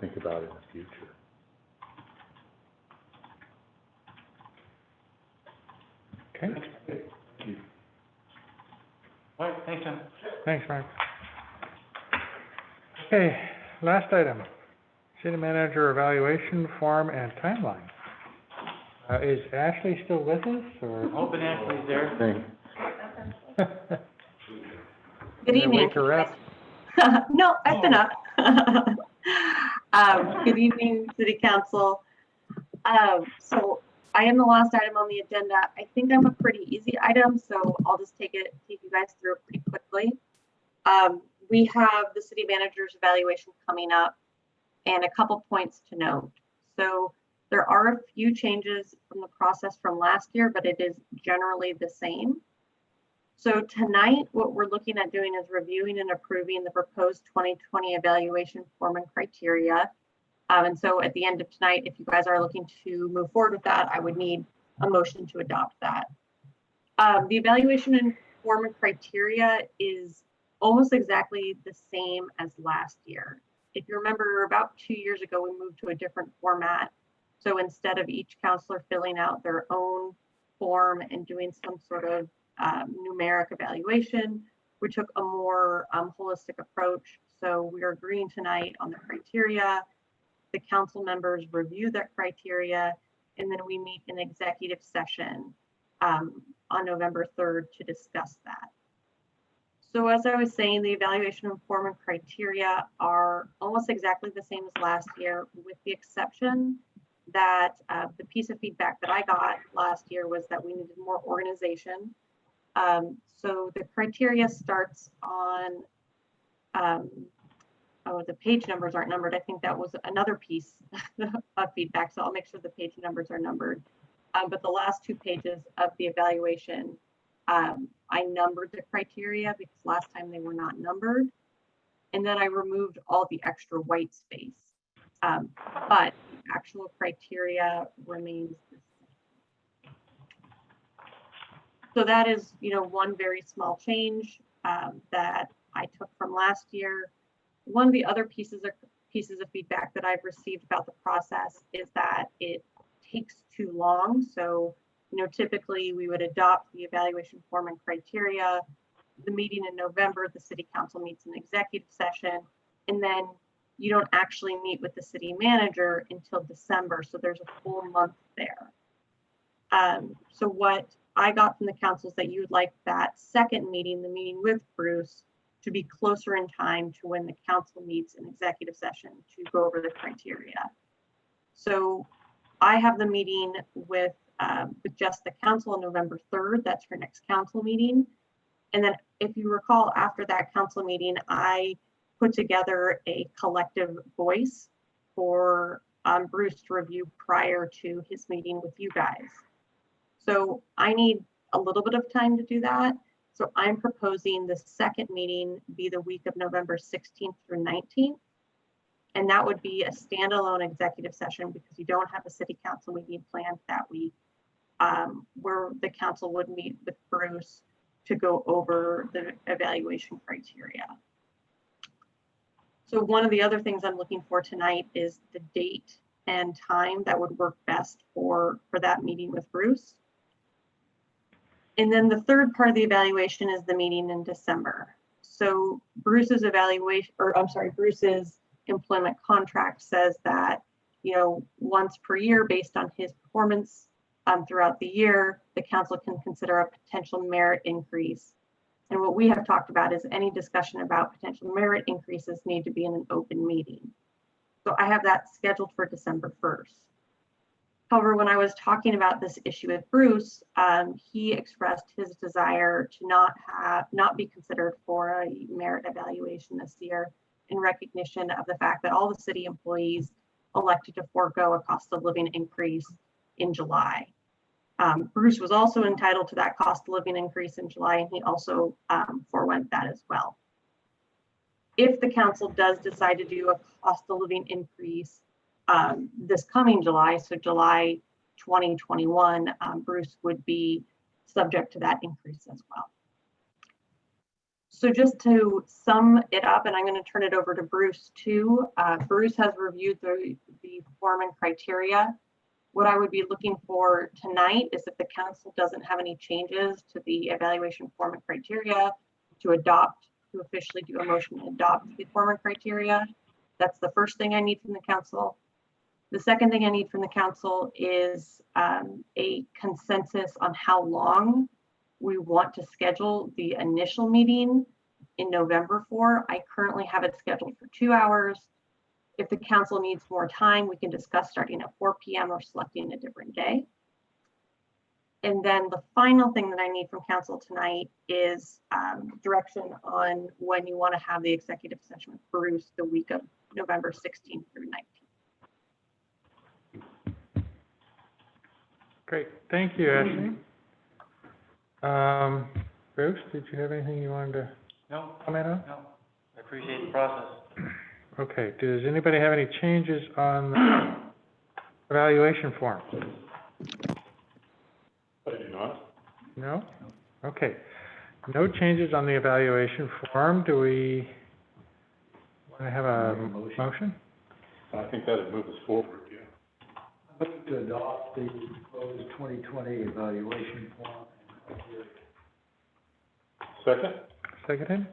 think about in the future. Okay, Thank you. All right, thanks, Tom. thanks, Mark. Okay, last item, city manager evaluation form and timeline. Is Ashley still with us, or? Hoping Ashley's there. Thanks. Good evening. Wake her up. No, I've been up. Good evening, City Council. So I am the last item on the agenda. I think I'm a pretty easy item, so I'll just take you guys through it pretty quickly. We have the city manager's evaluation coming up and a couple points to note. So there are a few changes from the process from last year, but it is generally the same. So tonight, what we're looking at doing is reviewing and approving the proposed 2020 evaluation form and criteria. And so at the end of tonight, if you guys are looking to move forward with that, I would need a motion to adopt that. The evaluation and form and criteria is almost exactly the same as last year. If you remember, about 2 years ago, we moved to a different format. So instead of each counselor filling out their own form and doing some sort of numeric evaluation. We took a more holistic approach. So we are agreeing tonight on the criteria. The council members review that criteria, and then we meet in executive session on November 3rd to discuss that. So as I was saying, the evaluation of form and criteria are almost exactly the same as last year, with the exception that the piece of feedback that I got last year was that we needed more organization. So the criteria starts on, oh, the page numbers aren't numbered. I think that was another piece of feedback, so I'll make sure the page numbers are numbered. But the last 2 pages of the evaluation, I numbered the criteria because last time they were not numbered. And then I removed all the extra white space. But the actual criteria remains the same. So that is, one very small change that I took from last year. One of the other pieces of feedback that I've received about the process is that it takes too long. So, typically we would adopt the evaluation form and criteria. The meeting in November, the city council meets an executive session, and then you don't actually meet with the city manager until December. So there's a full month there. So what I got from the council is that you would like that second meeting, the meeting with Bruce, to be closer in time to when the council meets in executive session to go over the criteria. So I have the meeting with just the council on November 3rd. That's her next council meeting. And then if you recall, after that council meeting, I put together a collective voice for Bruce to review prior to his meeting with you guys. So I need a little bit of time to do that. So I'm proposing the second meeting be the week of November 16th through 19th. And that would be a standalone executive session because you don't have a city council meeting planned that week, where the council would meet with Bruce to go over the evaluation criteria. So one of the other things I'm looking for tonight is the date and time that would work best for that meeting with Bruce. And then the third part of the evaluation is the meeting in December. So Bruce's Bruce's employment contract says that, once per year based on his performance throughout the year, the council can consider a potential merit increase. And what we have talked about is any discussion about potential merit increases need to be in an open meeting. So I have that scheduled for December 1st. However, when I was talking about this issue with Bruce, he expressed his desire to not be considered for a merit evaluation this year in recognition of the fact that all the city employees elected to forego a cost of living increase in July. Bruce was also entitled to that cost of living increase in July, and he also forewent that as well. If the council does decide to do a cost of living increase this coming July, so July 2021, Bruce would be subject to that increase as well. So just to sum it up, and I'm going to turn it over to Bruce too. Bruce has reviewed the form and criteria. What I would be looking for tonight is if the council doesn't have any changes to the evaluation form and criteria to officially do a motion to adopt the form and criteria. That's the first thing I need from the council. The second thing I need from the council is a consensus on how long we want to schedule the initial meeting in November for. I currently have it scheduled for 2 hours. If the council needs more time, we can discuss starting at 4 p.m. or selecting a different day. And then the final thing that I need from council tonight is direction on when you want to have the executive session with Bruce the week of November 16th through 19th. Great, thank you, Ashley. Bruce, did you have anything you wanted to comment on? No, I appreciate the process. Okay, does anybody have any changes on the evaluation form? I do not. No? Okay, no changes on the evaluation form. Do we want to have a motion? I think that'd move us forward, yeah. I'd like to adopt the proposed 2020 evaluation plan. Second? Seconded.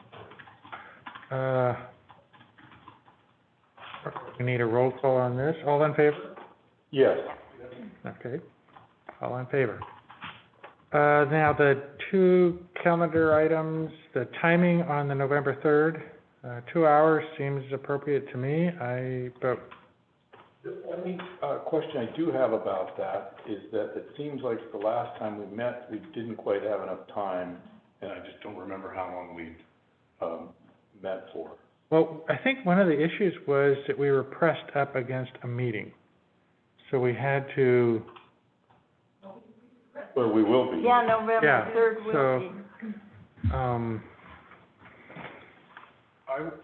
We need a roll call on this. All in favor? Yes. Okay, all in favor. Now, the two calendar items, the timing on the November 3rd, 2 hours seems appropriate to me. But The only, question I do have about that is that it seems like the last time we met, we didn't quite have enough time, and I just don't remember how long we, met for. well, I think one of the issues was that we were pressed up against a meeting. So we had to, Well, we will be. Yeah, November Yeah, 3rd will so- be. I would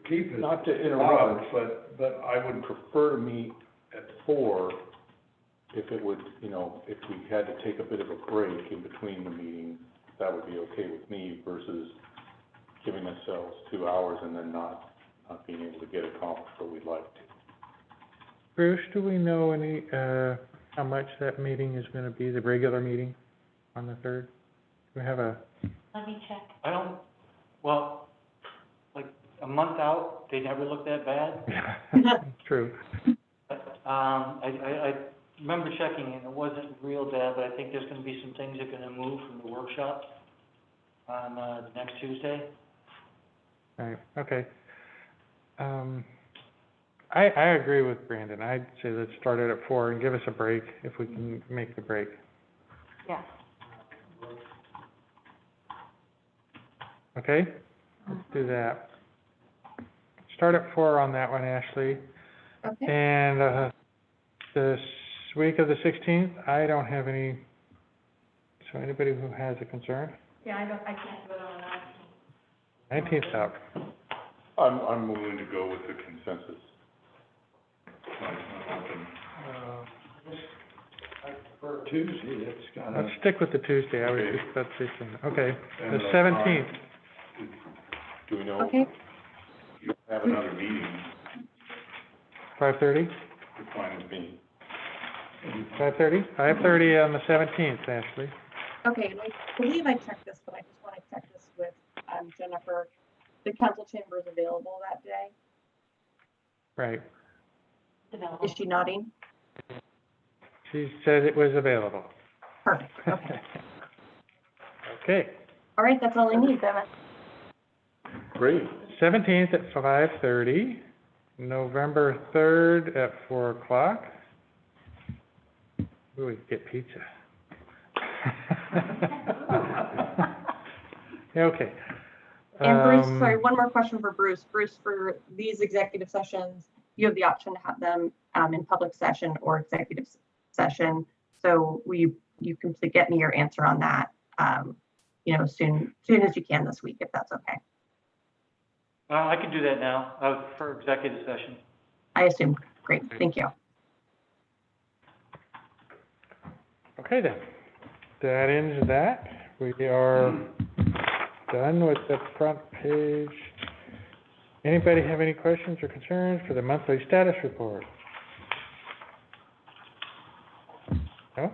keep it. Not to interrupt, but I would prefer to meet at 4 if it would, you know, if we had to take a bit of a break in between the meetings, that would be okay with me versus giving ourselves 2 hours and then not being able to get accomplished what we'd like to. Bruce, do we know any, how much that meeting is gonna be, the regular meeting on the 3rd? Do we have a, Let me check. I don't, well, like, a month out, they never look that bad. true. But, I remember checking and it wasn't real bad, but I think there's gonna be some things that are gonna move from the workshop on, next Tuesday. Right, okay. I agree with Brandon. I'd say let's start it at 4 and give us a break if we can make the break. Yes. Okay? Let's do that. Start at 4 on that one, Ashley. Okay. And, this week of the 16th, I don't have any, so anybody who has a concern? Yeah, I can't vote on that. 19th's out. I'm willing to go with the consensus. For Tuesday, it's kind of. Let's stick with the Tuesday, I was Okay. just about to say something. Okay, And the the 17th, Do we know? Okay. You have another meeting, 5:30? it's fine with me. 5:30? 5:30 on the 17th, Ashley. Okay, and I believe I checked this, but I just want to check this with, Jennifer. The council chamber is available that day. Right. Development. Is she nodding? She said it was available. Perfect, okay. Okay, All right, that's all I need. Great. 17th at 5:30, November 3rd at 4 o'clock. Ooh, we could get pizza. Yeah, okay. And Bruce, sorry, one more question for Bruce. Bruce, for these executive sessions, you have the option to have them in public session or executive session. So you can get me your answer on that, soon as you can this week, if that's okay. I can do that now, for executive session. I assume. Great, thank you. Okay then, that ends that. We are done with the front page. Anybody have any questions or concerns for the monthly status report? No?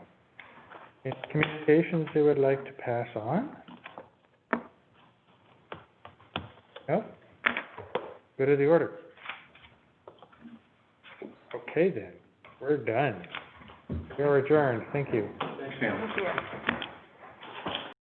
Any communications they would like to pass on? No? Good of the order. Okay then, we're done. We're adjourned, thank you. Thanks, Sam. Thank you.